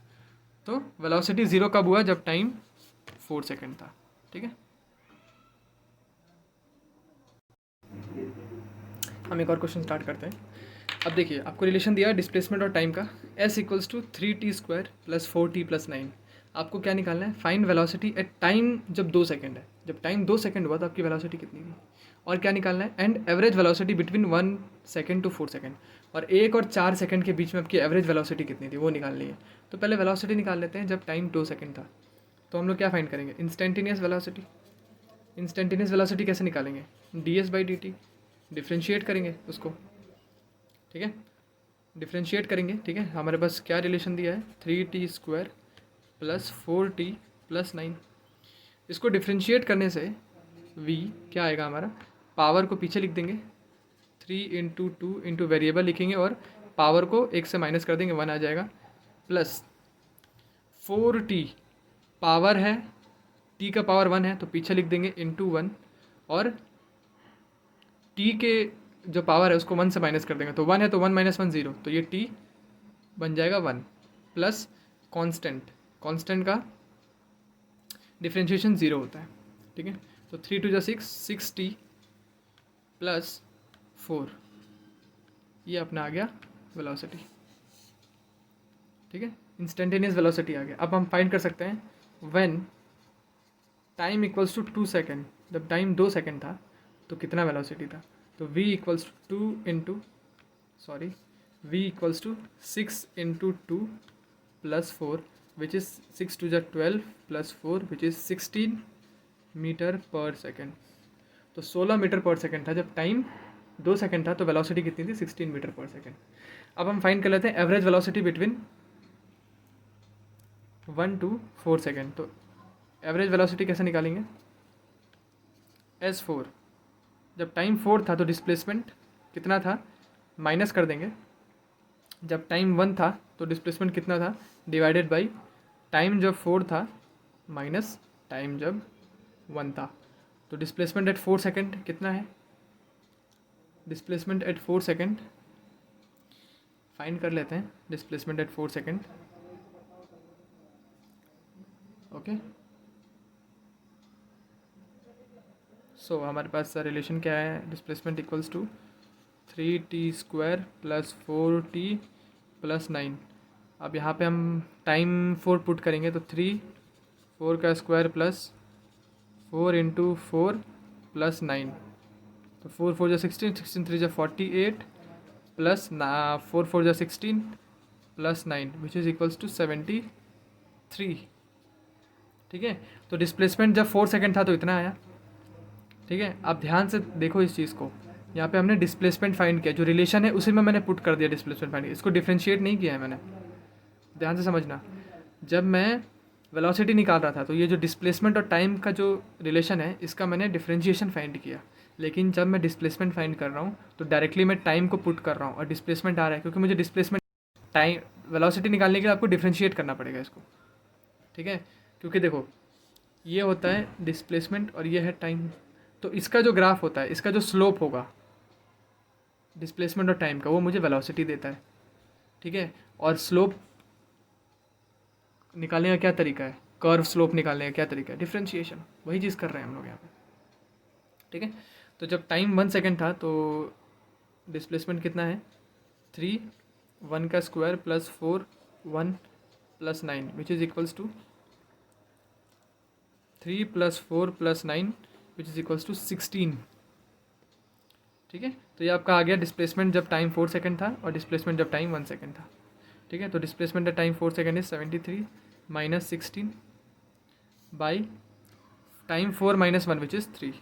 तो वेलोसिटी ज़ीरो कब हुआ, जब टाइम 4 सेकेंड था। ठीक है, हम एक और क्वेश्चन स्टार्ट करते हैं। अब देखिए आपको रिलेशन दिया है डिस्प्लेसमेंट और टाइम का, s equals to 3t² plus 4t plus 9। आपको क्या निकालना है, फाइंड वेलोसिटी एट टाइम जब 2 सेकेंड है। जब टाइम 2 सेकेंड हुआ तो आपकी वेलोसिटी कितनी थी, और क्या निकालना है, and average velocity between 1 second to 4 second. और 1 और 4 सेकंड के बीच में आपकी एवरेज वेलोसिटी कितनी थी वो निकालनी है। तो पहले वेलोसिटी निकाल लेते हैं जब टाइम 2 सेकंड था। तो हम लोग क्या फाइंड करेंगे, इंस्टेंटेनियस वेलोसिटी। इंस्टेंटेनियस वेलोसिटी कैसे निकालेंगे, ds/dt, डिफ्रेंशिएट करेंगे उसको, ठीक है, डिफ्रेंशिएट करेंगे, ठीक है। हमारे पास क्या रिलेशन दिया है, 3t² + 4t + 9। इसको डिफ्रेंशिएट करने से v क्या आएगा हमारा, पावर को पीछे लिख देंगे, 3 × 2 वेरिएबल लिखेंगे और पावर को 1 से माइनस कर देंगे, 1 आ जाएगा, प्लस 4t पावर है, t का पावर 1 है तो पीछे लिख देंगे इंटू 1, और t के जो पावर है उसको 1 से माइनस कर देंगे, तो 1 है तो 1 - 1 0, तो ये t बन जाएगा 1, प्लस कांस्टेंट का डिफ्रेंशिएशन 0 होता है, ठीक है। तो 3 × 2 = 6, 6t + 4, ये अपना आ गया वेलोसिटी, ठीक है, इंस्टेंटेनियस वेलोसिटी आ गया। अब हम फाइंड कर सकते हैं when time equals to 2 second, जब टाइम 2 सेकेंड था तो कितना वेलोसिटी था। तो v equals to 2 sorry v equals to 6 × 2 + 4 which is 6 × 2 = 12 + 4 which is 16 metre per second. तो 16 मीटर/सेकेंड था जब टाइम 2 सेकेंड था, तो वेलोसिटी कितनी थी, 16 मीटर/सेकेंड। अब हम फाइंड कर लेते हैं average velocity between 1 to 4 second. तो एवरेज वेलोसिटी कैसे निकालेंगे, s4, जब टाइम 4 था तो डिस्प्लेसमेंट कितना था, माइनस कर देंगे, जब टाइम 1 था तो डिस्प्लेसमेंट कितना था, डिवाइडेड बाई टाइम जब 4 था माइनस टाइम जब 1 था। तो डिस्प्लेसमेंट एट 4 सेकेंड कितना है, डिस्प्लेसमेंट एट 4 सेकेंड फाइंड कर लेते हैं, डिस्प्लेसमेंट एट 4 सेकेंड, ओके। सो हमारे पास रिलेशन क्या है, displacement equals to 3t² + 4t + 9। अब यहाँ पे हम टाइम 4 पुट करेंगे तो 3, 4 का स्क्वायर प्लस 4 × 4 + 9, तो 4 4 = 16, 16 3 = 48 plus 4 4 = 16 + 9 which is equals to 73, ठीक है। तो डिस्प्लेसमेंट जब 4 सेकेंड था तो इतना आया, ठीक है। आप ध्यान से देखो इस चीज़ को, यहाँ पे हमने डिस्प्लेसमेंट फाइंड किया, जो रिलेशन है उसी में मैंने पुट कर दिया डिस्प्लेसमेंट फाइंड, इसको डिफ्रेंशिएट नहीं किया है मैंने, ध्यान से समझना। जब मैं वेलोसिटी निकाल रहा था तो ये जो डिस्प्लेसमेंट और टाइम का जो रिलेशन है इसका मैंने डिफ्रेंशिएशन फाइंड किया, लेकिन जब मैं डिस्प्लेसमेंट फाइंड कर रहा हूँ तो डायरेक्टली मैं टाइम को पुट कर रहा हूँ और डिस्प्लेसमेंट आ रहा है, क्योंकि मुझे डिस्प्लेसमेंट टाइम वेलोसिटी निकालने के लिए आपको डिफ्रेंशिएट करना पड़ेगा इसको, ठीक है। क्योंकि देखो ये होता है डिस्प्लेसमेंट और ये है टाइम, तो इसका जो ग्राफ होता है, इसका जो स्लोप होगा डिस्प्लेसमेंट और टाइम का, वो मुझे वेलोसिटी देता है, ठीक है। और स्लोप निकालने का क्या तरीका है, कर्व स्लोप निकालने का क्या तरीका है, डिफ्रेंशिएशन, वही चीज़ कर रहे हैं हम लोग यहाँ पे, ठीक है। तो जब टाइम 1 सेकेंड था तो डिस्प्लेसमेंट कितना है, 3, 1 का square plus 4, 1 + 9 which is equals to 3 + 4 + 9 which is equals to 16, ठीक है। तो ये आपका आ गया डिस्प्लेसमेंट जब टाइम 4 सेकेंड था और डिस्प्लेसमेंट जब टाइम 1 सेकेंड था, ठीक है। तो displacement time 4 second is 73 - 16 by time 4 - 1 which is 3,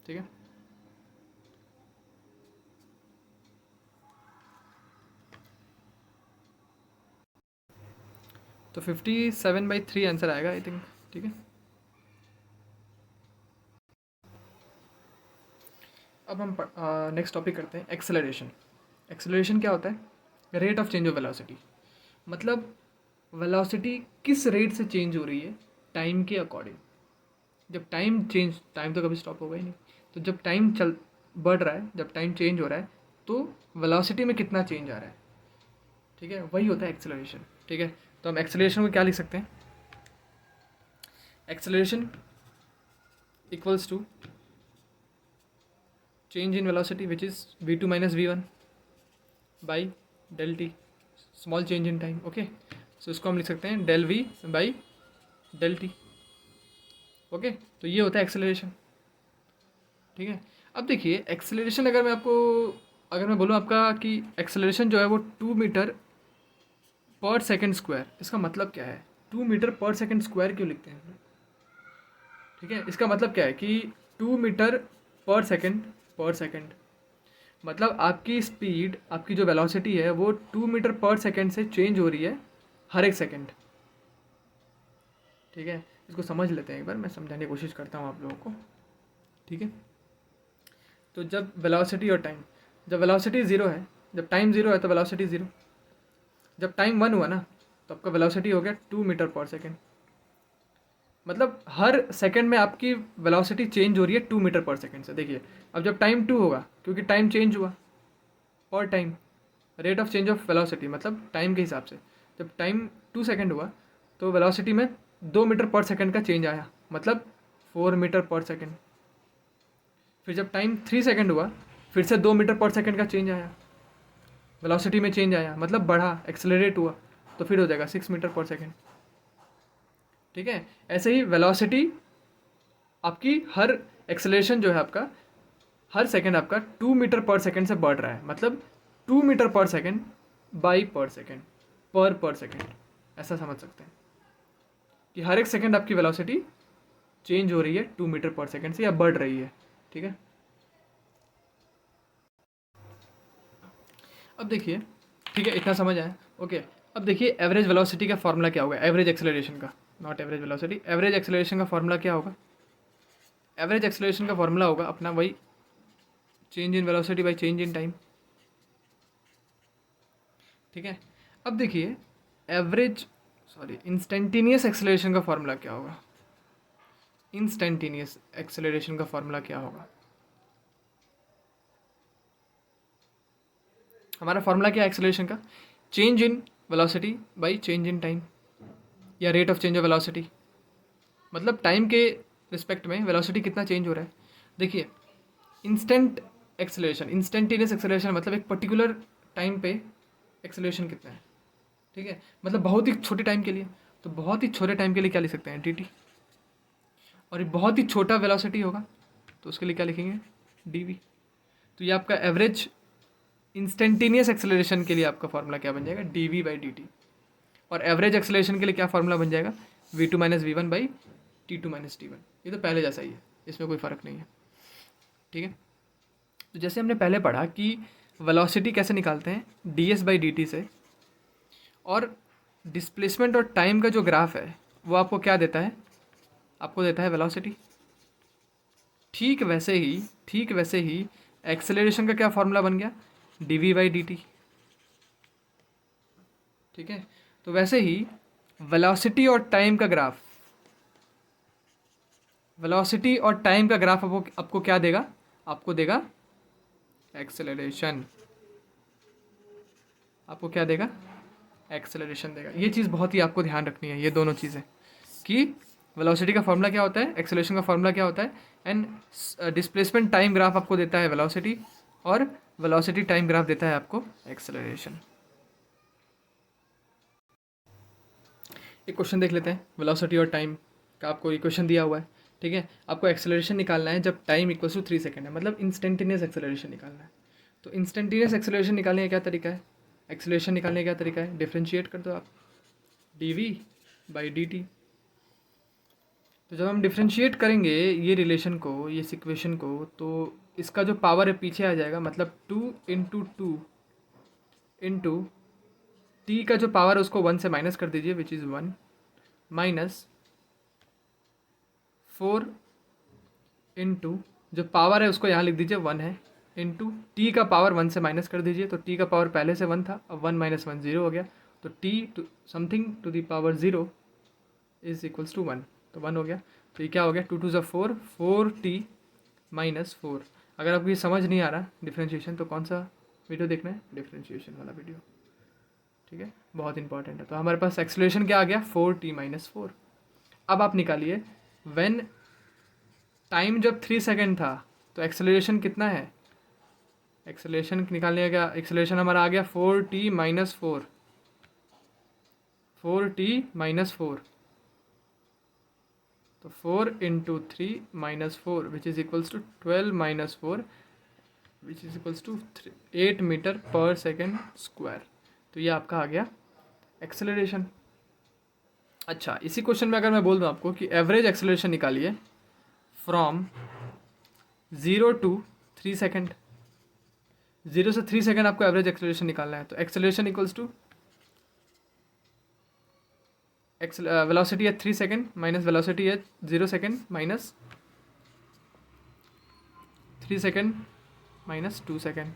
ठीक है। तो 57/3 आंसर आएगा आई थिंक, ठीक है। अब हम नेक्स्ट टॉपिक करते हैं एक्सेलरेशन। एक्सेलरेशन क्या होता है, rate of change of velocity, मतलब वेलोसिटी किस रेट से चेंज हो रही है टाइम के अकॉर्डिंग। जब टाइम तो कभी स्टॉप होगा ही नहीं, तो जब टाइम बढ़ रहा है, जब टाइम चेंज हो रहा है तो वेलोसिटी में कितना चेंज आ रहा है, ठीक है, वही होता है एक्सेलरेशन, ठीक है। तो हम एक्सेलरेशन को क्या लिख सकते हैं, acceleration equals to change in velocity which is v2 - v1 by del t, small change in time, okay. So इसको हम लिख सकते हैं del v by del t, okay. तो ये होता है एक्सेलरेशन, ठीक है। अब देखिए एक्सेलरेशन अगर मैं आपको अगर मैं बोलूँ आपका कि एक्सेलरेशन जो है वो 2 मीटर पर सेकेंड स्क्वायर, इसका मतलब क्या है? 2 मीटर पर सेकेंड स्क्वायर क्यों लिखते हैं? ठीक है, इसका मतलब क्या है कि 2 मीटर पर सेकेंड मतलब आपकी स्पीड, आपकी जो वेलोसिटी है वो 2 मीटर पर सेकेंड से चेंज हो रही है हर एक सेकेंड। ठीक है, इसको समझ लेते हैं एक बार, मैं समझाने की कोशिश करता हूँ आप लोगों को। ठीक है, तो जब वेलोसिटी और टाइम, जब वेलोसिटी ज़ीरो है, जब टाइम ज़ीरो है तो वेलोसिटी ज़ीरो, जब टाइम 1 हुआ ना तो आपका वेलोसिटी हो गया 2 मीटर पर सेकेंड। मतलब हर सेकंड में आपकी वेलोसिटी चेंज हो रही है 2 मीटर पर सेकंड से। देखिए, अब जब टाइम 2 होगा, क्योंकि टाइम चेंज हुआ, और time rate of change of velocity मतलब टाइम के हिसाब से, जब टाइम 2 सेकंड हुआ तो वेलोसिटी में 2 मीटर पर सेकंड का चेंज आया, मतलब 4 मीटर पर सेकंड। फिर जब टाइम 3 सेकंड हुआ, फिर से 2 मीटर पर सेकंड का चेंज आया, वेलोसिटी में चेंज आया, मतलब बढ़ा, एक्सेलरेट हुआ, तो फिर हो जाएगा 6 मीटर पर सेकंड। ठीक है, ऐसे ही वेलोसिटी आपकी हर एक्सेलरेशन जो है आपका हर सेकंड आपका 2 मीटर पर सेकंड से बढ़ रहा है, मतलब 2 मीटर पर सेकंड बाई पर सेकंड, ऐसा समझ सकते हैं कि हर एक सेकंड आपकी वेलोसिटी चेंज हो रही है 2 मीटर पर सेकंड से, या बढ़ रही है। ठीक है, अब देखिए, ठीक है, इतना समझ आया। ओके, अब देखिए एवरेज वेलोसिटी का फॉर्मूला क्या होगा, एवरेज एक्सेलरेशन का, not average velocity, average acceleration का फॉर्मूला क्या होगा? एवरेज एक्सेलरेशन का फॉर्मूला होगा अपना वही, change in velocity by change in time. ठीक है, अब देखिए एवरेज, सॉरी, इंस्टेंटेनियस एक्सेलरेशन का फॉर्मूला क्या होगा? इंस्टेंटेनियस एक्सेलरेशन का फॉर्मूला क्या होगा? हमारा फॉर्मूला क्या है एक्सेलरेशन का? Change in velocity by change in time, या rate of change of velocity, मतलब टाइम के रिस्पेक्ट में वेलोसिटी कितना चेंज हो रहा है। देखिए, इंस्टेंट एक्सेलरेशन, इंस्टेंटेनियस एक्सेलरेशन मतलब एक पर्टिकुलर टाइम पे एक्सेलरेशन कितना है। ठीक है, मतलब बहुत ही छोटे टाइम के लिए, तो बहुत ही छोटे टाइम के लिए क्या लिख सकते हैं? D t. और ये बहुत ही छोटा वेलोसिटी होगा तो उसके लिए क्या लिखेंगे? D v. तो ये आपका एवरेज इंस्टेंटेनियस एक्सेलरेशन के लिए आपका फॉर्मूला क्या बन जाएगा? D v by D t. और एवरेज एक्सेलरेशन के लिए क्या फॉर्मूला बन जाएगा? V two minus v one by t two minus t one. ये तो पहले जैसा ही है, इसमें कोई फ़र्क नहीं है। ठीक है, तो जैसे हमने पहले पढ़ा कि वेलोसिटी कैसे निकालते हैं, D S by D T से, और डिस्प्लेसमेंट और टाइम का जो ग्राफ है वो आपको क्या देता है? आपको देता है वेलोसिटी। ठीक वैसे ही एक्सेलरेशन का क्या फॉर्मूला बन गया? D v by D t. ठीक है, तो वैसे ही वेलोसिटी और टाइम का ग्राफ, वेलोसिटी और टाइम का ग्राफ आपको क्या देगा? आपको देगा एक्सेलरेशन। आपको क्या देगा? एक्सेलरेशन देगा। ये चीज़ बहुत ही आपको ध्यान रखनी है, ये दोनों चीज़ें, कि वेलोसिटी का फॉर्मूला क्या होता है, एक्सेलरेशन का फॉर्मूला क्या होता है, एंड डिस्प्लेसमेंट टाइम ग्राफ आपको देता है वेलोसिटी, और वेलोसिटी टाइम ग्राफ देता है आपको एक्सेलरेशन। एक क्वेश्चन देख लेते हैं, वेलोसिटी और टाइम का आपको इक्वेशन दिया हुआ है। ठीक है, आपको एक्सेलरेशन निकालना है जब टाइम इक्वल टू 3 सेकेंड है, मतलब इंस्टेंटेनियस एक्सेलरेशन निकालना है। तो इंस्टेंटेनियस एक्सेलरेशन निकालने का क्या तरीका है? एक्सेलरेशन निकालने का क्या तरीका है? डिफ्रेंशिएट कर दो आप, d v by D T. तो जब हम डिफ्रेंशिएट करेंगे ये रिलेशन को, ये इक्वेशन को, तो इसका जो पावर है पीछे आ जाएगा, मतलब 2 इंटू टी का जो पावर है उसको 1 से माइनस कर दीजिए, विच इज़ 1, माइनस 4 इंटू जो पावर है उसको यहाँ लिख दीजिए 1 है, इंटू टी का पावर 1 से माइनस कर दीजिए, तो टी का पावर पहले से 1 था, अब 1 माइनस 1 0 हो गया, तो t to something to the power 0 is equals to 1, तो 1 हो गया। तो ये क्या हो गया? 2 2 4, 4t माइनस 4। अगर आपको ये समझ नहीं आ रहा डिफ्रेंशिएशन, तो कौन सा वीडियो देखना है? डिफ्रेंशिएशन वाला वीडियो। ठीक है, बहुत इंपॉर्टेंट है। तो हमारे पास एक्सेलरेशन क्या आ गया? 4t minus 4। अब आप निकालिए, व्हेन टाइम जब 3 सेकेंड था तो एक्सेलरेशन कितना है? एक्सेलरेशन निकालने का, एक्सेलरेशन हमारा आ गया 4t माइनस 4, 4t माइनस 4, तो 4 into 3 minus 4 which is equals to 12 minus 4, which is equals to 8 metre per second square. तो ये आपका आ गया एक्सेलरेशन। अच्छा, इसी क्वेश्चन में अगर मैं बोल दूँ आपको कि एवरेज एक्सेलरेशन निकालिए फ्रॉम 0 टू 3 सेकेंड, 0 से 3 सेकेंड आपको एवरेज एक्सेलरेशन निकालना है। तो acceleration equals to velocity at 3 second minus velocity at 0 second minus 3 second minus 2 second,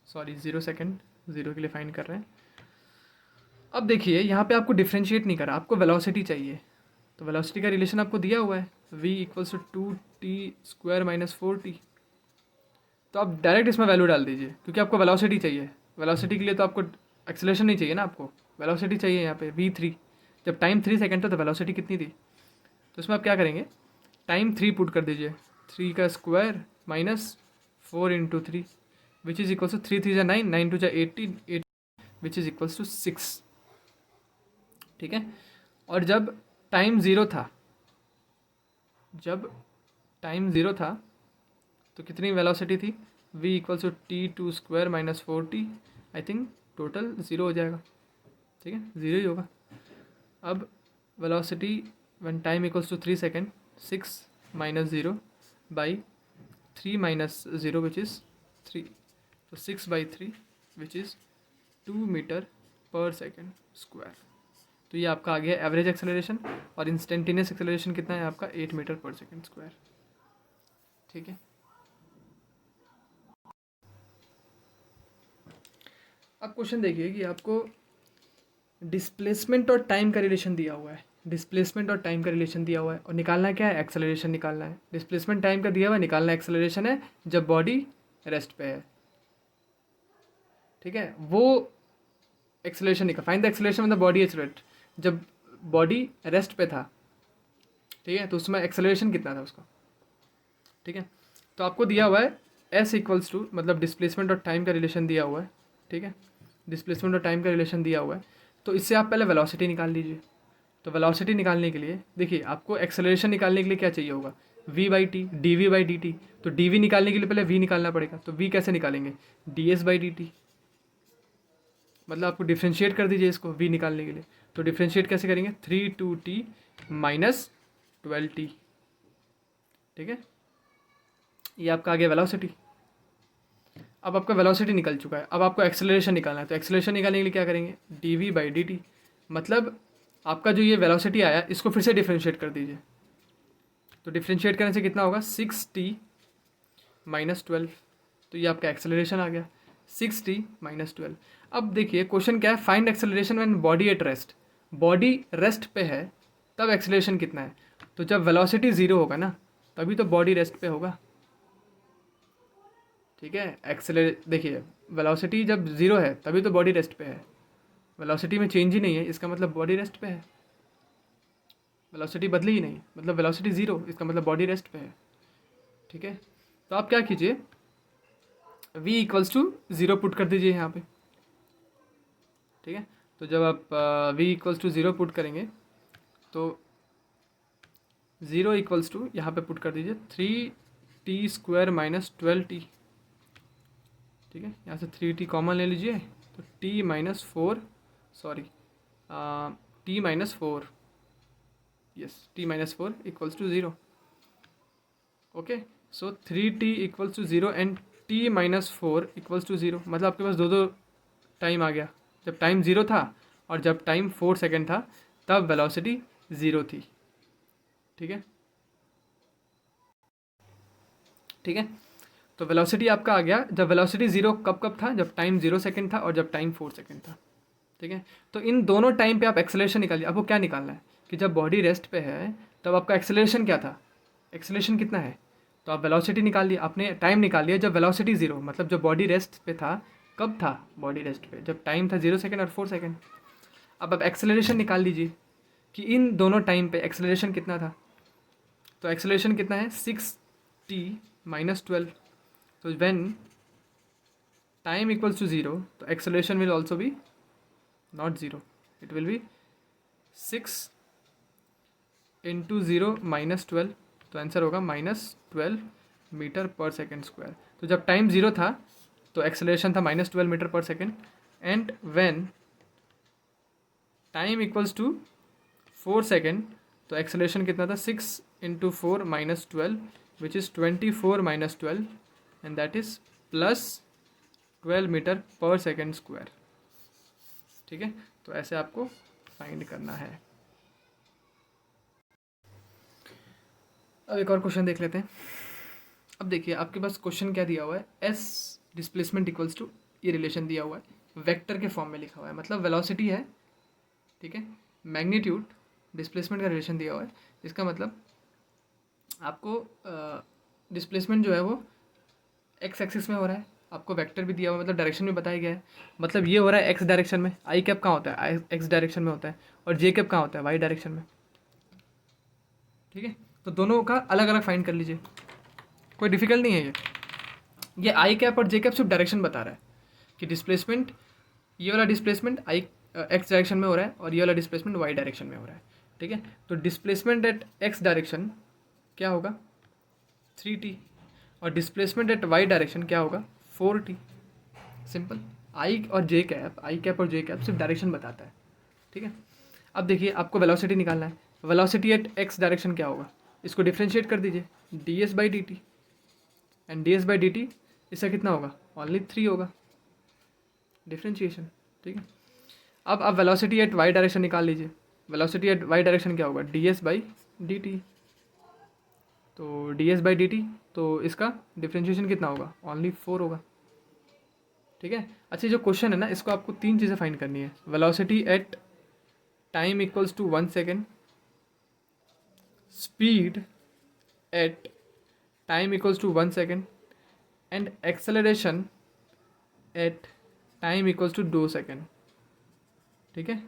sorry 0 second, 0 के लिए फाइंड कर रहे हैं। अब देखिए यहाँ पे आपको डिफ्रेंशिएट नहीं करा, आपको वेलोसिटी चाहिए। तो वेलोसिटी का रिलेशन आपको दिया हुआ है v equals to 2t² minus 4t। तो आप डायरेक्ट इसमें वैल्यू डाल दीजिए क्योंकि आपको वेलोसिटी चाहिए। वेलोसिटी के लिए तो आपको एक्सेलरेशन नहीं चाहिए ना, आपको वेलोसिटी चाहिए यहाँ पे v3। जब टाइम 3 सेकेंड था तो वेलोसिटी कितनी थी? तो इसमें आप क्या करेंगे, टाइम 3 पुट कर दीजिए, 3 का square minus 4 into 3 which is equals to 3 3 जा 9, 9 2 जा 18, 8 विच इज़ इक्वल्स टू 6। ठीक है। और जब टाइम ज़ीरो था, जब टाइम ज़ीरो था तो कितनी वेलोसिटी थी? v equals to t² minus 4t। I think total zero हो जाएगा। ठीक है, ज़ीरो ही होगा। अब velocity one time equals to 3 second, 6 minus 0 by 3 minus 0 which is 3। तो 6/3 which is 2 metre per second square. तो ये आपका आ गया एवरेज एक्सेलरेशन। और इंस्टेंटेनियस एक्सेलरेशन कितना है आपका? 8 मीटर पर सेकेंड स्क्वायर। ठीक है। अब क्वेश्चन देखिए कि आपको डिस्प्लेसमेंट और टाइम का रिलेशन दिया हुआ है, डिस्प्लेसमेंट और टाइम का रिलेशन दिया हुआ है और निकालना क्या है? एक्सेलरेशन निकालना है। डिस्प्लेसमेंट टाइम का दिया हुआ है, निकालना एक्सेलरेशन है जब बॉडी रेस्ट पे है। ठीक है, वो एक्सेलरेशन निकाल, फाइंड द एक्सेलरेशन मतलब बॉडी एक्सेलरेट जब बॉडी रेस्ट पे था। ठीक है, तो उसमें एक्सेलरेशन कितना था उसका? ठीक है, तो आपको दिया हुआ है s इक्वल्स टू, मतलब डिस्प्लेसमेंट और टाइम का रिलेशन दिया हुआ है। ठीक है, डिस्प्लेसमेंट और टाइम का रिलेशन दिया हुआ है, तो इससे आप पहले वेलोसिटी निकाल लीजिए। तो वेलोसिटी निकालने के लिए देखिए आपको एक्सेलरेशन निकालने के लिए क्या चाहिए होगा? v/t, dv/dt। तो dv निकालने के लिए पहले v निकालना पड़ेगा। तो v कैसे निकालेंगे? ds/dt। मतलब आपको डिफ्रेंशिएट कर दीजिए इसको v निकालने के लिए। तो डिफ्रेंशिएट कैसे करेंगे? 3/2t minus 12t। ठीक है, ये आपका आ गया वेलोसिटी। अब आपका वेलोसिटी निकल चुका है, अब आपको एक्सेलरेशन निकालना है। तो एक्सेलरेशन निकालने के लिए क्या करेंगे? dv/dt। मतलब आपका जो ये वेलोसिटी आया इसको फिर से डिफ्रेंशिएट कर दीजिए। तो डिफ्रेंशिएट करने से कितना होगा? 6t minus 12। तो ये आपका एक्सेलरेशन आ गया 6t माइनस 12। अब देखिए क्वेश्चन क्या है? Find acceleration when body at rest. Body rest पे है तब एक्सेलरेशन कितना है? तो जब वेलोसिटी ज़ीरो होगा ना तभी तो बॉडी रेस्ट पे होगा। ठीक है, देखिए वेलोसिटी जब ज़ीरो है तभी तो बॉडी रेस्ट पे है। वेलोसिटी में चेंज ही नहीं है, इसका मतलब बॉडी रेस्ट पे है। वेलोसिटी बदली ही नहीं, मतलब वेलोसिटी ज़ीरो, इसका मतलब बॉडी रेस्ट पे है। ठीक है, तो आप क्या कीजिए, v equals to zero put कर दीजिए यहाँ पे। ठीक है, तो जब आप v equals to zero put करेंगे तो ज़ीरो इक्वल्स टू यहाँ पे पुट कर दीजिए 3t² माइनस 12t। ठीक है, यहाँ से 3t कॉमन ले लीजिए तो t minus 4, sorry t minus 4, yes t minus 4 equals to zero. Okay, so 3t equals to zero and t minus 4 equals to zero. मतलब आपके पास दो दो टाइम आ गया, जब टाइम ज़ीरो था और जब टाइम 4 सेकेंड था तब वेलोसिटी ज़ीरो थी। ठीक है, ठीक है, तो वेलोसिटी आपका आ गया जब वेलोसिटी ज़ीरो कब कब था? जब टाइम 0 सेकेंड था और जब टाइम 4 सेकेंड था। ठीक है, तो इन दोनों टाइम पे आप एक्सेलरेशन निकालिए। आपको क्या निकालना है कि जब बॉडी रेस्ट पे है तब आपका एक्सेलरेशन क्या था? एक्सेलरेशन कितना है? तो आप वेलोसिटी निकाल लिया, आपने टाइम निकाल लिया जब वेलोसिटी ज़ीरो, मतलब जब बॉडी रेस्ट पे था। कब था बॉडी रेस्ट पे? जब टाइम था 0 सेकेंड और 4 सेकेंड। अब आप एक्सेलरेशन निकाल लीजिए कि इन दोनों टाइम पे एक्सेलरेशन कितना था। तो एक्सेलरेशन कितना है? 6t minus 12। तो when time equals to zero तो acceleration will also be not zero, it will be 6 into zero minus 12। तो आंसर होगा minus 12 metre per second square. तो जब टाइम 0 था तो एक्सेलरेशन था -12 metre per second, and when time equals to 4 second तो acceleration कितना था, 6 into 4 -12 which is 24 -12 and that is +12 metre per second square. ठीक है, तो ऐसे आपको फाइंड करना है। अब एक और क्वेश्चन देख लेते हैं। अब देखिए आपके पास क्वेश्चन क्या दिया हुआ है, एस डिस्प्लेसमेंट इक्वल्स टू, ये रिलेशन दिया हुआ है, वेक्टर के फॉर्म में लिखा हुआ है, मतलब वेलोसिटी है, ठीक है, मैग्नीट्यूड, डिस्प्लेसमेंट का रिलेशन दिया हुआ है, इसका मतलब आपको डिस्प्लेसमेंट जो है वो एक्स एक्सिस में हो रहा है, आपको वेक्टर भी दिया हुआ है, मतलब डायरेक्शन भी बताया गया है, मतलब ये हो रहा है एक्स डायरेक्शन में, आई कैप कहाँ होता है, एक्स डायरेक्शन में होता है, और जे कैप कहाँ होता है, वाई डायरेक्शन में। ठीक है, तो दोनों का अलग अलग फाइंड कर लीजिए, कोई डिफिकल्ट नहीं है ये आई कैप और जे कैप सिर्फ डायरेक्शन बता रहा है कि डिस्प्लेसमेंट, ये वाला डिस्प्लेसमेंट आई एक्स डायरेक्शन में हो रहा है और ये वाला डिस्प्लेसमेंट वाई डायरेक्शन में हो रहा है। ठीक है, तो डिस्प्लेसमेंट एट एक्स डायरेक्शन क्या होगा, 3t, और डिस्प्लेसमेंट एट वाई डायरेक्शन क्या होगा, 4t। सिंपल। आई कैप और जे कैप सिर्फ डायरेक्शन बताता है। ठीक है, अब देखिए आपको वेलोसिटी निकालना है, वेलोसिटी एट एक्स डायरेक्शन क्या होगा, इसको डिफ्रेंशिएट कर दीजिए, ds/dt, एंड ds/dt इसका कितना होगा, ओनली 3 होगा, डिफ्रेंशिएशन। ठीक है, अब आप वेलोसिटी एट वाई डायरेक्शन निकाल लीजिए, वेलोसिटी एट वाई डायरेक्शन क्या होगा, ds/dt, तो ds/dt, तो इसका डिफ्रेंशिएशन कितना होगा, ओनली 4 होगा। ठीक है, अच्छा जो क्वेश्चन है ना, इसको आपको 3 चीज़ें फाइंड करनी है, velocity at time equals to 1 second, speed at time equals to 1 second, and acceleration at time equals to 2 second. ठीक है,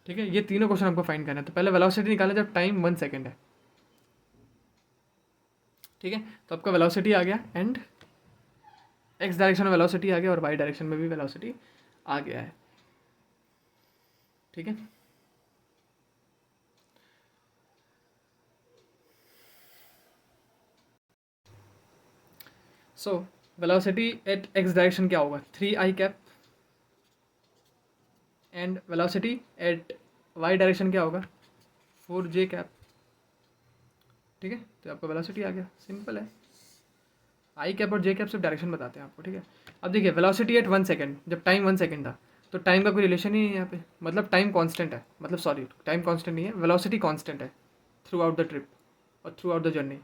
ठीक है, ये तीनों क्वेश्चन आपको फाइंड करना है। तो पहले वेलोसिटी निकालें जब टाइम 1 सेकेंड है। ठीक है, तो आपका वेलोसिटी आ गया, एंड एक्स डायरेक्शन में वेलोसिटी आ गया और वाई डायरेक्शन में भी वेलोसिटी आ गया है। ठीक है, so velocity at x direction क्या होगा, 3i cap, and velocity at y direction क्या होगा, 4j कैप। ठीक है, तो आपका वेलोसिटी आ गया, सिंपल है। आई कैप और जे कैप सिर्फ डायरेक्शन बताते हैं आपको। ठीक है, अब देखिए वेलोसिटी एट 1 सेकेंड, जब टाइम 1 सेकेंड था तो टाइम का कोई रिलेशन ही नहीं है यहाँ पे, मतलब टाइम कांस्टेंट है, मतलब सॉरी टाइम कांस्टेंट नहीं है, वेलोसिटी कांस्टेंट है थ्रू आउट द ट्रिप और थ्रू आउट द जर्नी,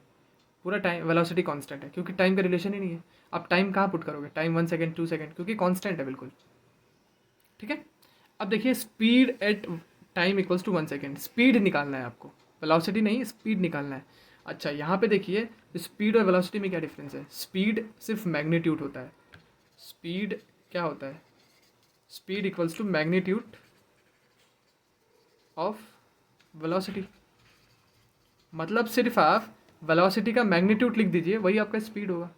पूरा टाइम वेलोसिटी कांस्टेंट है, क्योंकि टाइम का रिलेशन ही नहीं है। आप टाइम कहाँ पुट करोगे, टाइम 1 सेकेंड 2 सेकेंड, क्योंकि कांस्टेंट है बिल्कुल। ठीक है, अब देखिए speed at time equals to 1 second, speed निकालना है आपको, वेलोसिटी नहीं, स्पीड निकालना है। अच्छा यहाँ पे देखिए स्पीड और वेलोसिटी में क्या डिफरेंस है, स्पीड सिर्फ मैग्नीट्यूड होता है, स्पीड क्या होता है, speed equals to magnitude of velocity, मतलब सिर्फ आप वेलोसिटी का मैग्नीट्यूड लिख दीजिए, वही आपका स्पीड होगा।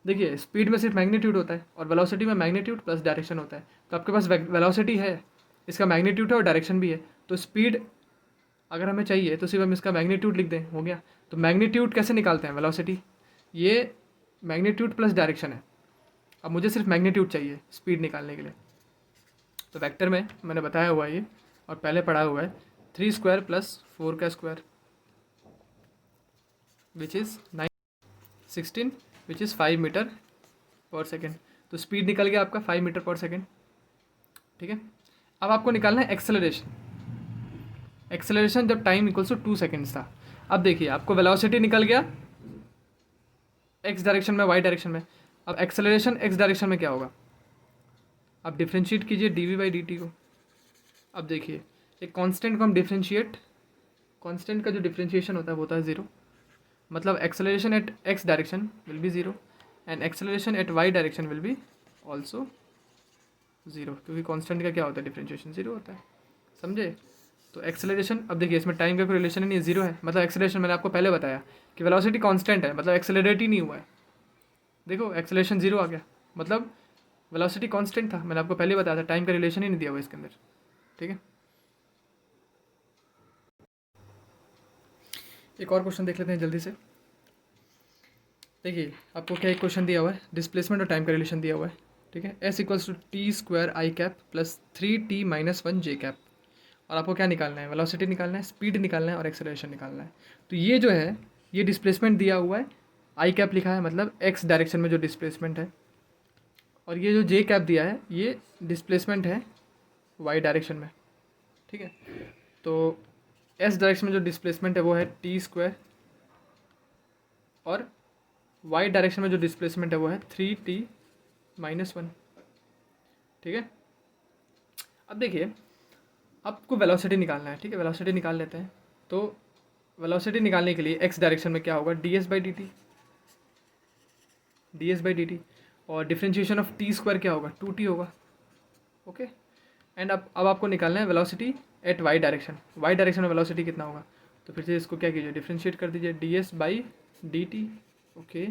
देखिए स्पीड में सिर्फ मैग्नीट्यूड होता है और वेलोसिटी में मैग्नीट्यूड प्लस डायरेक्शन होता है, तो आपके पास वेलोसिटी है, इसका मैग्नीट्यूड है और डायरेक्शन भी है, तो स्पीड अगर हमें चाहिए तो सिर्फ हम इसका मैग्नीट्यूड लिख दें, हो गया। तो मैग्नीट्यूड कैसे निकालते हैं, वेलोसिटी, ये मैग्नीट्यूड प्लस डायरेक्शन है, अब मुझे सिर्फ मैग्नीट्यूड चाहिए स्पीड निकालने के लिए, तो वेक्टर में मैंने बताया हुआ है ये और पहले पढ़ा हुआ है, 3 स्क्वायर प्लस 4 का square which is 16 which is 5 metre per second, तो स्पीड निकल गया आपका 5 मीटर पर सेकेंड। ठीक है, अब आपको निकालना है एक्सेलरेशन, एक्सेलरेशन जब टाइम इक्वल्स टू 2 सेकेंड्स था। अब देखिए आपको वेलोसिटी निकल गया एक्स डायरेक्शन में, वाई डायरेक्शन में, अब एक्सेलरेशन एक्स डायरेक्शन में क्या होगा, आप डिफ्रेंशिएट कीजिए dv/dt को। अब देखिए एक कांस्टेंट को हम डिफ्रेंशिएट, कांस्टेंट का जो डिफ्रेंशिएशन होता है वो होता है 0, मतलब acceleration at x direction will be 0 and acceleration at y direction will be also 0, क्योंकि कांस्टेंट का क्या होता है, डिफ्रेंशिएशन 0 होता है, समझे। तो एक्सेलरेशन, अब देखिए इसमें टाइम का कोई रिलेशन ही नहीं है, 0 है, मतलब एक्सेलरेशन मैंने आपको पहले बताया कि वेलोसिटी कांस्टेंट है, मतलब एक्सेलरेट ही नहीं हुआ है, देखो एक्सेलरेशन 0 आ गया, मतलब वेलोसिटी कांस्टेंट था, मैंने आपको पहले बताया था, टाइम का रिलेशन ही नहीं दिया हुआ इसके अंदर। ठीक है, एक और क्वेश्चन देख लेते हैं जल्दी से। देखिए आपको क्या एक क्वेश्चन दिया हुआ है, डिस्प्लेसमेंट और टाइम का रिलेशन दिया हुआ है, ठीक है। S equals to T square i cap plus 3t-1 j cap, और आपको क्या निकालना है, वेलोसिटी निकालना है, स्पीड निकालना है और एक्सेलरेशन निकालना है। तो ये जो है ये डिस्प्लेसमेंट दिया हुआ है, आई कैप लिखा है मतलब एक्स डायरेक्शन में जो डिस्प्लेसमेंट है, और ये जो जे कैप दिया है ये डिस्प्लेसमेंट है वाई डायरेक्शन में, ठीक है। तो एस डायरेक्शन में जो डिस्प्लेसमेंट है वो है टी स्क्वायर, और वाई डायरेक्शन में जो डिस्प्लेसमेंट है वो है 3t-1, ठीक है। अब देखिए आपको वेलोसिटी निकालना है, ठीक है, वेलोसिटी निकाल लेते हैं। तो वेलोसिटी निकालने के लिए एक्स डायरेक्शन में क्या होगा, ds/dt, और डिफरेंशिएशन ऑफ टी स्क्वायर क्या होगा, 2t होगा, ओके। एंड अब आपको निकालना है velocity at y direction, y direction में वेलोसिटी कितना होगा। तो फिर से इसको क्या कीजिए, डिफरेंशिएट कर दीजिए ds/dt, ओके,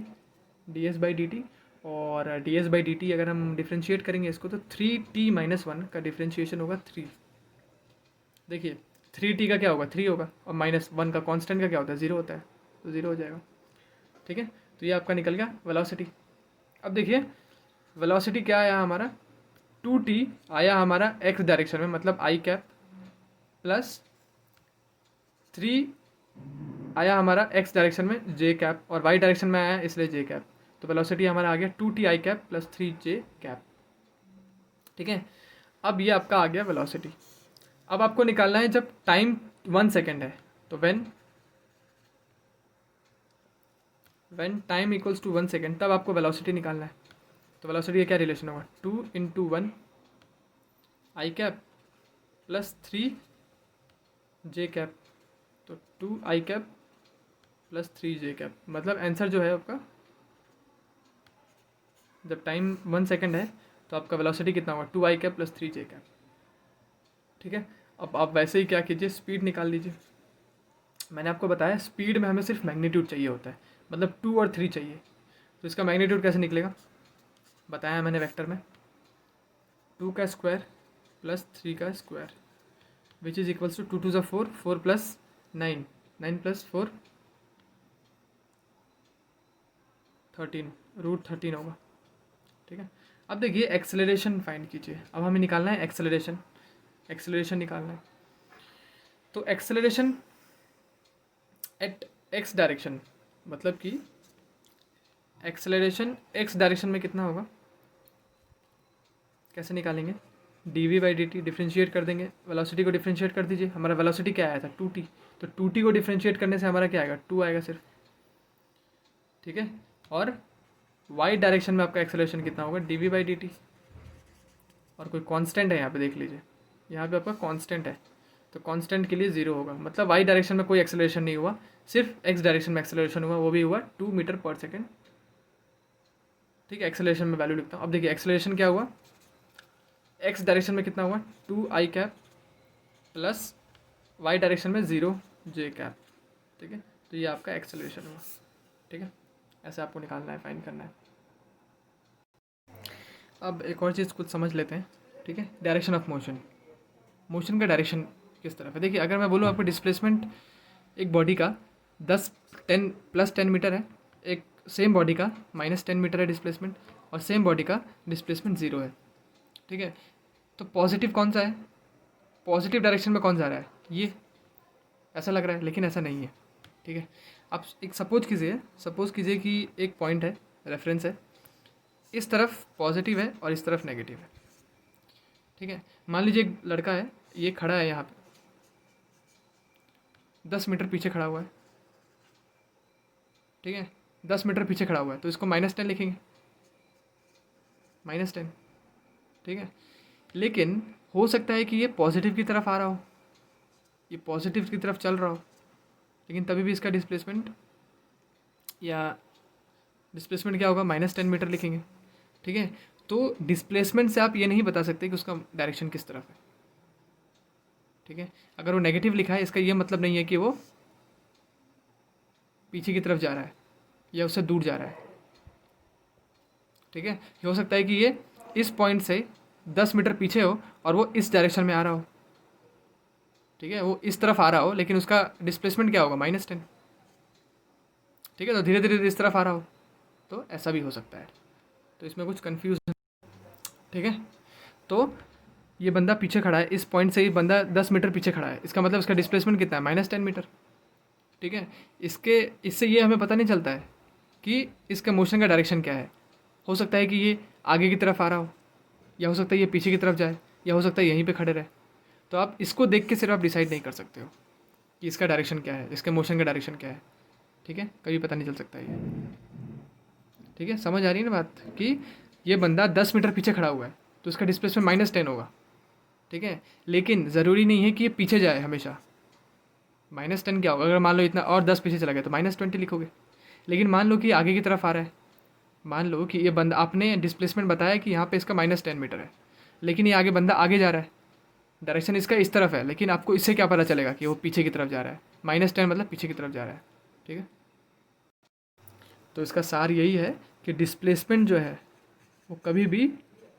ds/dt, और ds/dt अगर हम डिफरेंशिएट करेंगे इसको तो 3t-1 का डिफरेंशिएशन होगा 3। देखिए 3t का क्या होगा, 3 होगा, और -1 का कांस्टेंट का क्या होता है, 0 होता है, तो 0 हो जाएगा, ठीक है। तो ये आपका निकल गया वेलोसिटी। अब देखिए वेलोसिटी क्या आया हमारा, 2t आया हमारा एक्स डायरेक्शन में मतलब आई कैप, प्लस 3 आया हमारा एक्स डायरेक्शन में जे कैप, और वाई डायरेक्शन में आया इसलिए जे कैप। तो वेलोसिटी हमारा आ गया 2t आई कैप प्लस 3j कैप, ठीक है। अब ये आपका आ गया वेलोसिटी। अब आपको निकालना है जब टाइम 1 सेकेंड है, तो when time equals to 1 second तब आपको वेलोसिटी निकालना है। तो वेलोसिटी का क्या रिलेशन होगा, 2 × 1 आई कैप प्लस 3j कैप, तो 2 आई कैप प्लस 3j कैप, मतलब आंसर जो है आपका जब टाइम 1 सेकेंड है तो आपका वेलोसिटी कितना होगा, 2 आई कैप प्लस 3j कैप, ठीक है। अब आप वैसे ही क्या कीजिए, स्पीड निकाल लीजिए। मैंने आपको बताया स्पीड में हमें सिर्फ मैग्नीट्यूड चाहिए होता है, मतलब 2 और 3 चाहिए। तो इसका मैग्नीट्यूड कैसे निकलेगा, बताया मैंने वेक्टर में, 2 का स्क्वायर प्लस 3 का square, which is equals to 2 × 2 = 4, 4 + 9, 9 + 4 13, √13 होगा, ठीक है। अब देखिए एक्सेलरेशन फाइंड कीजिए। अब हमें निकालना है एक्सेलरेशन निकालना है। तो एक्सेलरेशन एट एक्स डायरेक्शन, मतलब कि एक्सेलरेशन एक्स डायरेक्शन में कितना होगा, कैसे निकालेंगे, dv/dt डिफ्रेंशिएट कर देंगे, वेलोसिटी को डिफ्रेंशिएट कर दीजिए। हमारा वेलोसिटी क्या आया था, 2t, तो 2t को डिफ्रेंशिएट करने से हमारा क्या आएगा, 2 आएगा सिर्फ, ठीक है। और y डायरेक्शन में आपका एक्सेलरेशन कितना होगा, dv/dt, और कोई कांस्टेंट है यहाँ पे देख लीजिए, यहाँ पे आपका कांस्टेंट है, तो कांस्टेंट के लिए 0 होगा, मतलब y डायरेक्शन में कोई एक्सेलरेशन नहीं हुआ, सिर्फ x डायरेक्शन में एक्सेलरेशन हुआ, वो भी हुआ 2 मीटर/सेकेंड, ठीक है। एक्सेलरेशन में वैल्यू लिखता हूँ। अब देखिए एक्सेलरेशन क्या हुआ, एक्स डायरेक्शन में कितना हुआ, 2 आई कैप प्लस वाई डायरेक्शन में 0j कैप, ठीक है। तो ये आपका एक्सेलरेशन हुआ, ठीक है। ऐसे आपको निकालना है, फाइंड करना है। अब एक और चीज़ कुछ समझ लेते हैं, ठीक है। डायरेक्शन ऑफ मोशन का डायरेक्शन किस तरफ है। देखिए अगर मैं बोलूँ आपको डिस्प्लेसमेंट एक बॉडी का 10 मीटर है, एक सेम बॉडी का -10 मीटर है डिस्प्लेसमेंट, और सेम बॉडी का डिस्प्लेसमेंट 0 है, ठीक है। तो पॉजिटिव कौन सा है, पॉजिटिव डायरेक्शन में कौन जा रहा है, ये ऐसा लग रहा है, लेकिन ऐसा नहीं है, ठीक है। आप एक सपोज कीजिए कि एक पॉइंट है, रेफरेंस है, इस तरफ पॉजिटिव है और इस तरफ नेगेटिव है, ठीक है। मान लीजिए एक लड़का है, ये खड़ा है यहाँ पे 10 मीटर पीछे खड़ा हुआ है, ठीक है, 10 मीटर पीछे खड़ा हुआ है, तो इसको -10 लिखेंगे, -10, ठीक है। लेकिन हो सकता है कि ये पॉजिटिव की तरफ आ रहा हो, ये पॉजिटिव की तरफ चल रहा हो, लेकिन तभी भी इसका डिस्प्लेसमेंट क्या होगा, -10 मीटर लिखेंगे, ठीक है। तो डिस्प्लेसमेंट से आप ये नहीं बता सकते कि उसका डायरेक्शन किस तरफ है, ठीक है। अगर वो नेगेटिव लिखा है इसका ये मतलब नहीं है कि वो पीछे की तरफ जा रहा है या उससे दूर जा रहा है, ठीक है। हो सकता है कि ये इस पॉइंट से 10 मीटर पीछे हो और वो इस डायरेक्शन में आ रहा हो, ठीक है, वो इस तरफ आ रहा हो, लेकिन उसका डिस्प्लेसमेंट क्या होगा, -10, ठीक है। तो धीरे धीरे इस तरफ आ रहा हो, तो ऐसा भी हो सकता है, तो इसमें कुछ कन्फ्यूज, ठीक है। तो ये बंदा पीछे खड़ा है, इस पॉइंट से ये बंदा 10 मीटर पीछे खड़ा है, इसका मतलब इसका डिस्प्लेसमेंट कितना है, -10 मीटर, ठीक है। इससे ये हमें पता नहीं चलता है कि इसका मोशन का डायरेक्शन क्या है। हो सकता है कि ये आगे की तरफ आ रहा हो, या हो सकता है ये पीछे की तरफ जाए, या हो सकता है यहीं पे खड़े रहे। तो आप इसको देख के सिर्फ आप डिसाइड नहीं कर सकते हो कि इसका डायरेक्शन क्या है, इसके मोशन का डायरेक्शन क्या है, ठीक है। कभी पता नहीं चल सकता है ये, ठीक है। समझ आ रही है ना बात, कि ये बंदा 10 मीटर पीछे खड़ा हुआ है तो इसका डिस्प्लेसमेंट -10 होगा, ठीक है। लेकिन ज़रूरी नहीं है कि ये पीछे जाए हमेशा। -10 क्या होगा, अगर मान लो इतना और 10 पीछे चला गया तो -20 लिखोगे। लेकिन मान लो कि आगे की तरफ आ रहा है, मान लो कि ये बंदा, आपने डिस्प्लेसमेंट बताया कि यहाँ पे इसका -10 मीटर है, लेकिन ये आगे बंदा आगे जा रहा है, डायरेक्शन इसका इस तरफ है, लेकिन आपको इससे क्या पता चलेगा कि वो पीछे की तरफ जा रहा है। -10 मतलब पीछे की तरफ जा रहा है, ठीक है। तो इसका सार यही है कि डिस्प्लेसमेंट जो है वो कभी भी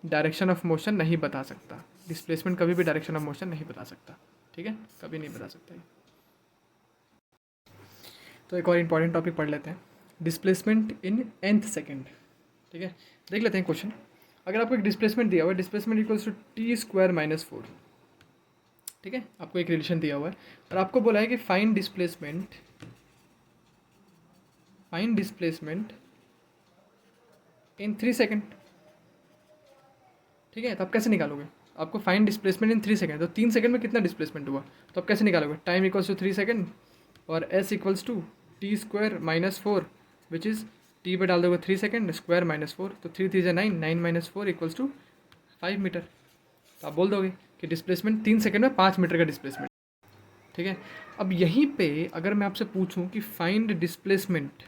डायरेक्शन ऑफ मोशन नहीं बता सकता। डिस्प्लेसमेंट कभी भी डायरेक्शन ऑफ मोशन नहीं बता सकता, ठीक है, कभी नहीं बता सकता। तो एक और इम्पॉर्टेंट टॉपिक पढ़ लेते हैं, डिस्प्लेसमेंट इन nth सेकेंड, ठीक है। देख लेते हैं क्वेश्चन। अगर आपको एक डिस्प्लेसमेंट दिया हुआ है, डिस्प्लेसमेंट इक्वल्स टू t² - 4, ठीक है। आपको एक रिलेशन दिया हुआ है और आपको बोला है कि फाइंड डिस्प्लेसमेंट इन 3 सेकेंड, ठीक है। तो आप कैसे निकालोगे, आपको फाइंड डिस्प्लेसमेंट इन 3 सेकेंड, तो 3 सेकेंड में कितना डिस्प्लेसमेंट हुआ, तो आप कैसे निकालोगे, टाइम इक्वल्स टू 3 सेकेंड और s equals to t² - 4, which is t पे डाल दोगे 3 सेकेंड, स्क्वायर -4, तो 3 3 9, 9 - 4 इक्वल्स टू 5 मीटर। तो आप बोल दोगे कि डिस्प्लेसमेंट 3 सेकेंड में 5 मीटर का डिस्प्लेसमेंट, ठीक है। अब यहीं पे अगर मैं आपसे पूछूं कि find displacement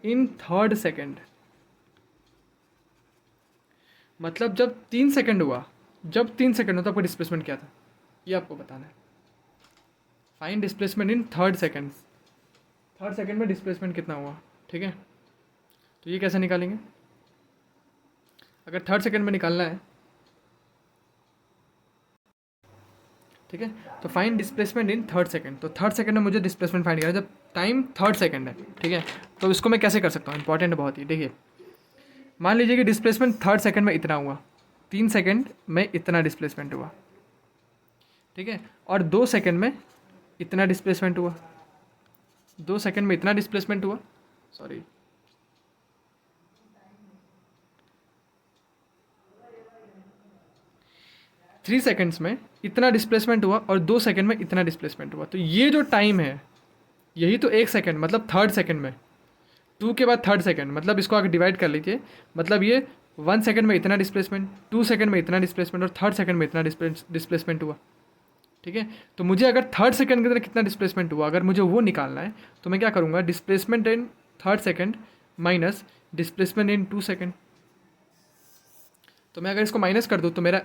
in 3rd second, मतलब जब 3 सेकेंड हुआ, तो आपका डिस्प्लेसमेंट क्या था, ये आपको बताना है। Find displacement in 3rd second, 3rd second में डिस्प्लेसमेंट कितना हुआ, ठीक है। तो ये कैसे निकालेंगे, अगर 3rd सेकेंड में निकालना है, ठीक है। तो find displacement in 3rd second, तो 3rd सेकेंड में मुझे डिस्प्लेसमेंट फाइंड करना है जब टाइम 3rd सेकेंड है, ठीक है। तो इसको मैं कैसे कर सकता हूँ, इंपॉर्टेंट बहुत ही, देखिए। मान लीजिए कि डिस्प्लेसमेंट 3rd सेकेंड में इतना हुआ, 3 सेकेंड में इतना डिस्प्लेसमेंट हुआ, ठीक है। और 2 सेकेंड में इतना डिस्प्लेसमेंट हुआ, 2 सेकेंड में इतना डिस्प्लेसमेंट हुआ, सॉरी, थ्री सेकेंड्स में इतना डिस्प्लेसमेंट हुआ और 2 सेकेंड में इतना डिस्प्लेसमेंट हुआ। तो ये जो टाइम है, यही तो 1 सेकेंड, मतलब 3rd सेकेंड में, 2 के बाद 3rd सेकेंड, मतलब इसको आगे डिवाइड कर लीजिए, मतलब ये 1 सेकेंड में इतना डिस्प्लेसमेंट, 2 सेकेंड में इतना डिस्प्लेसमेंट और 3rd सेकेंड में इतना डिस्प्लेसमेंट हुआ, ठीक है। तो मुझे अगर 3rd सेकेंड के अंदर कितना डिस्प्लेसमेंट हुआ, अगर मुझे वो निकालना है, तो मैं क्या करूँगा, displacement in 3rd second minus displacement in 2 second. तो मैं अगर इसको माइनस कर दूँ तो मेरा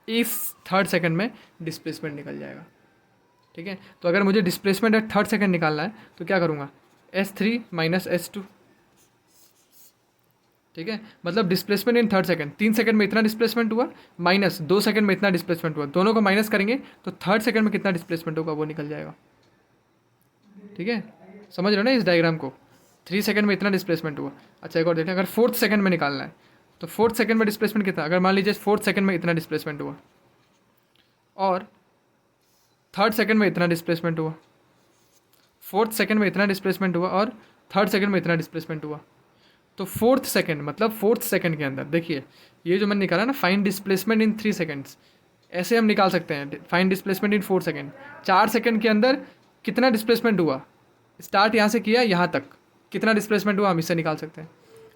इस 3rd सेकेंड में डिस्प्लेसमेंट निकल जाएगा, ठीक है। तो अगर मुझे डिस्प्लेसमेंट एट 3rd सेकेंड निकालना है तो क्या करूँगा, S3 माइनस S2, ठीक है। मतलब displacement in 3rd second, 3 second में इतना डिस्प्लेसमेंट हुआ माइनस 2 सेकेंड में इतना डिस्प्लेसमेंट हुआ, दोनों को माइनस करेंगे तो 3rd सेकेंड में कितना डिस्प्लेसमेंट होगा वो निकल जाएगा, ठीक है। समझ रहे हो ना इस डायग्राम को, 3 सेकेंड में इतना डिस्प्लेसमेंट हुआ। अच्छा एक और देखें, अगर 4th सेकेंड में निकालना है तो 4th सेकेंड में डिस्प्लेसमेंट कितना, अगर मान लीजिए 4th सेकेंड में इतना डिस्प्लेसमेंट हुआ और 3rd सेकेंड में इतना डिस्प्लेसमेंट हुआ, 4th सेकेंड में इतना डिस्प्लेसमेंट हुआ और 3rd सेकेंड में इतना डिस्प्लेसमेंट हुआ, तो 4th सेकेंड मतलब 4th सेकेंड के अंदर देखिए, ये जो मैंने निकाला ना, फाइंड डिस्प्लेसमेंट इन 3 सेकेंड्स, ऐसे हम निकाल सकते हैं, find displacement in 4 second, 4 second के अंदर कितना डिस्प्लेसमेंट हुआ, स्टार्ट यहाँ से किया यहाँ तक कितना डिस्प्लेसमेंट हुआ हम इससे निकाल सकते हैं।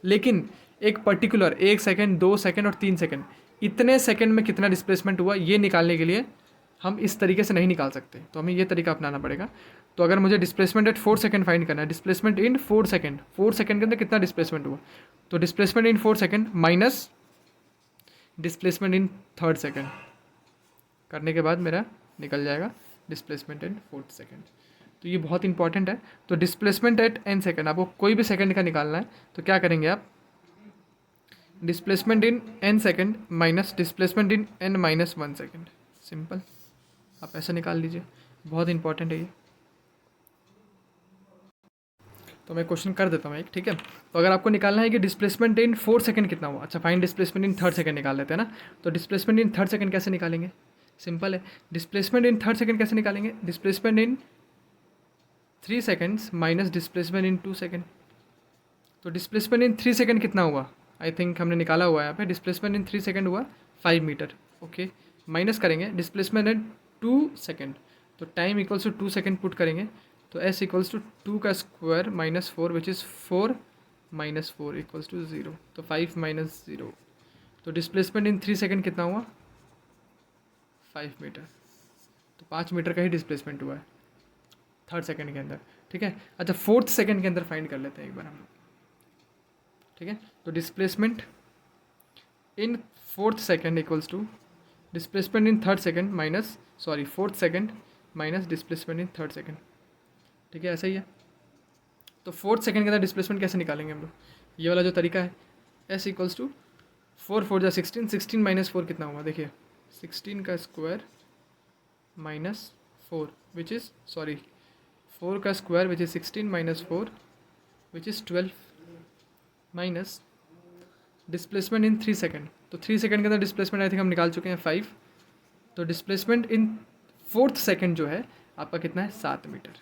लेकिन एक पर्टिकुलर 1 सेकेंड, 2 सेकेंड और 3 सेकेंड, इतने सेकेंड में कितना डिस्प्लेसमेंट हुआ ये निकालने के लिए हम इस तरीके से नहीं निकाल सकते, तो हमें ये तरीका अपनाना पड़ेगा। तो अगर मुझे डिस्प्लेसमेंट एट 4 सेकेंड फाइंड करना है, डिस्प्लेसमेंट इन 4 सेकेंड, 4 सेकेंड के अंदर कितना डिस्प्लेसमेंट हुआ, तो डिस्प्लेसमेंट इन 4 सेकेंड माइनस डिस्प्लेसमेंट इन 3rd सेकेंड करने के बाद मेरा निकल जाएगा डिस्प्लेसमेंट इन 4th सेकेंड। तो ये बहुत इंपॉर्टेंट है। तो डिस्प्लेसमेंट एट n सेकेंड, आपको कोई भी सेकेंड का निकालना है तो क्या करेंगे आप, displacement in n second minus displacement in n-1 second, simple, आप ऐसा निकाल लीजिए, बहुत इंपॉर्टेंट है ये। तो मैं क्वेश्चन कर देता हूँ एक, ठीक है। तो अगर आपको निकालना है कि डिस्प्लेसमेंट इन 4 सेकंड कितना हुआ, अच्छा fine displacement in third second निकाल लेते हैं ना। तो डिस्प्लेसमेंट इन थर्ड सेकंड कैसे निकालेंगे, सिंपल है। डिस्प्लेसमेंट इन थर्ड सेकंड कैसे निकालेंगे, displacement in 3 seconds minus displacement in 2 second. तो डिस्प्लेसमेंट इन 3 सेकंड कितना हुआ, आई थिंक हमने निकाला हुआ है यहाँ पे। डिस्प्लेसमेंट इन 3 सेकंड हुआ 5 मीटर, ओके। माइनस करेंगे डिस्प्लेसमेंट इन 2 सेकंड, तो time equals to 2 second put करेंगे, तो एस इक्वल्स टू 2 का square minus 4 which is 4 minus 4 equals to 0, तो 5 माइनस 0। तो डिस्प्लेसमेंट इन 3 सेकंड कितना हुआ, 5 मीटर। तो 5 मीटर का ही डिस्प्लेसमेंट हुआ है थर्ड सेकंड के अंदर, ठीक है। अच्छा फोर्थ सेकंड के अंदर फाइंड कर लेते हैं एक बार हम लोग, ठीक है। तो displacement in fourth second equals to displacement in third second minus fourth second minus displacement in third second, ठीक है, ऐसा ही है। तो फोर्थ सेकंड के अंदर डिस्प्लेसमेंट कैसे निकालेंगे हम लोग, ये वाला जो तरीका है, एस इक्वल्स टू 4 4 जा 16, 16 माइनस 4 कितना हुआ, देखिए 16 का स्क्वायर माइनस 4 विच इज़ 4 का square which is 16 minus 4 which is 12 minus displacement in 3 second. तो 3 सेकंड के अंदर डिस्प्लेसमेंट आई थिंक हम निकाल चुके हैं 5। तो डिस्प्लेसमेंट इन फोर्थ सेकंड जो है आपका कितना है, 7 मीटर,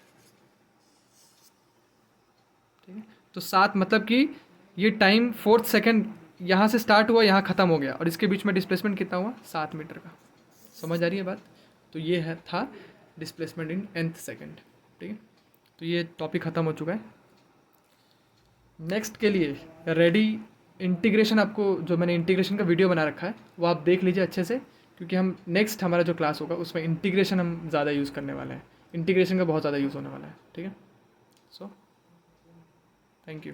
ठीक है। तो 7 मतलब कि ये टाइम फोर्थ सेकंड यहाँ से स्टार्ट हुआ, यहाँ ख़त्म हो गया, और इसके बीच में डिस्प्लेसमेंट कितना हुआ, 7 मीटर का। समझ आ रही है बात। तो ये है था डिस्प्लेसमेंट इन nth सेकंड, ठीक है। तो ये टॉपिक ख़त्म हो चुका है। नेक्स्ट के लिए रेडी इंटीग्रेशन, आपको जो मैंने इंटीग्रेशन का वीडियो बना रखा है वो आप देख लीजिए अच्छे से, क्योंकि हम नेक्स्ट हमारा जो क्लास होगा उसमें इंटीग्रेशन हम ज़्यादा यूज़ करने वाले हैं। इंटीग्रेशन का बहुत ज़्यादा यूज़ होने वाला है, ठीक है। So thank you.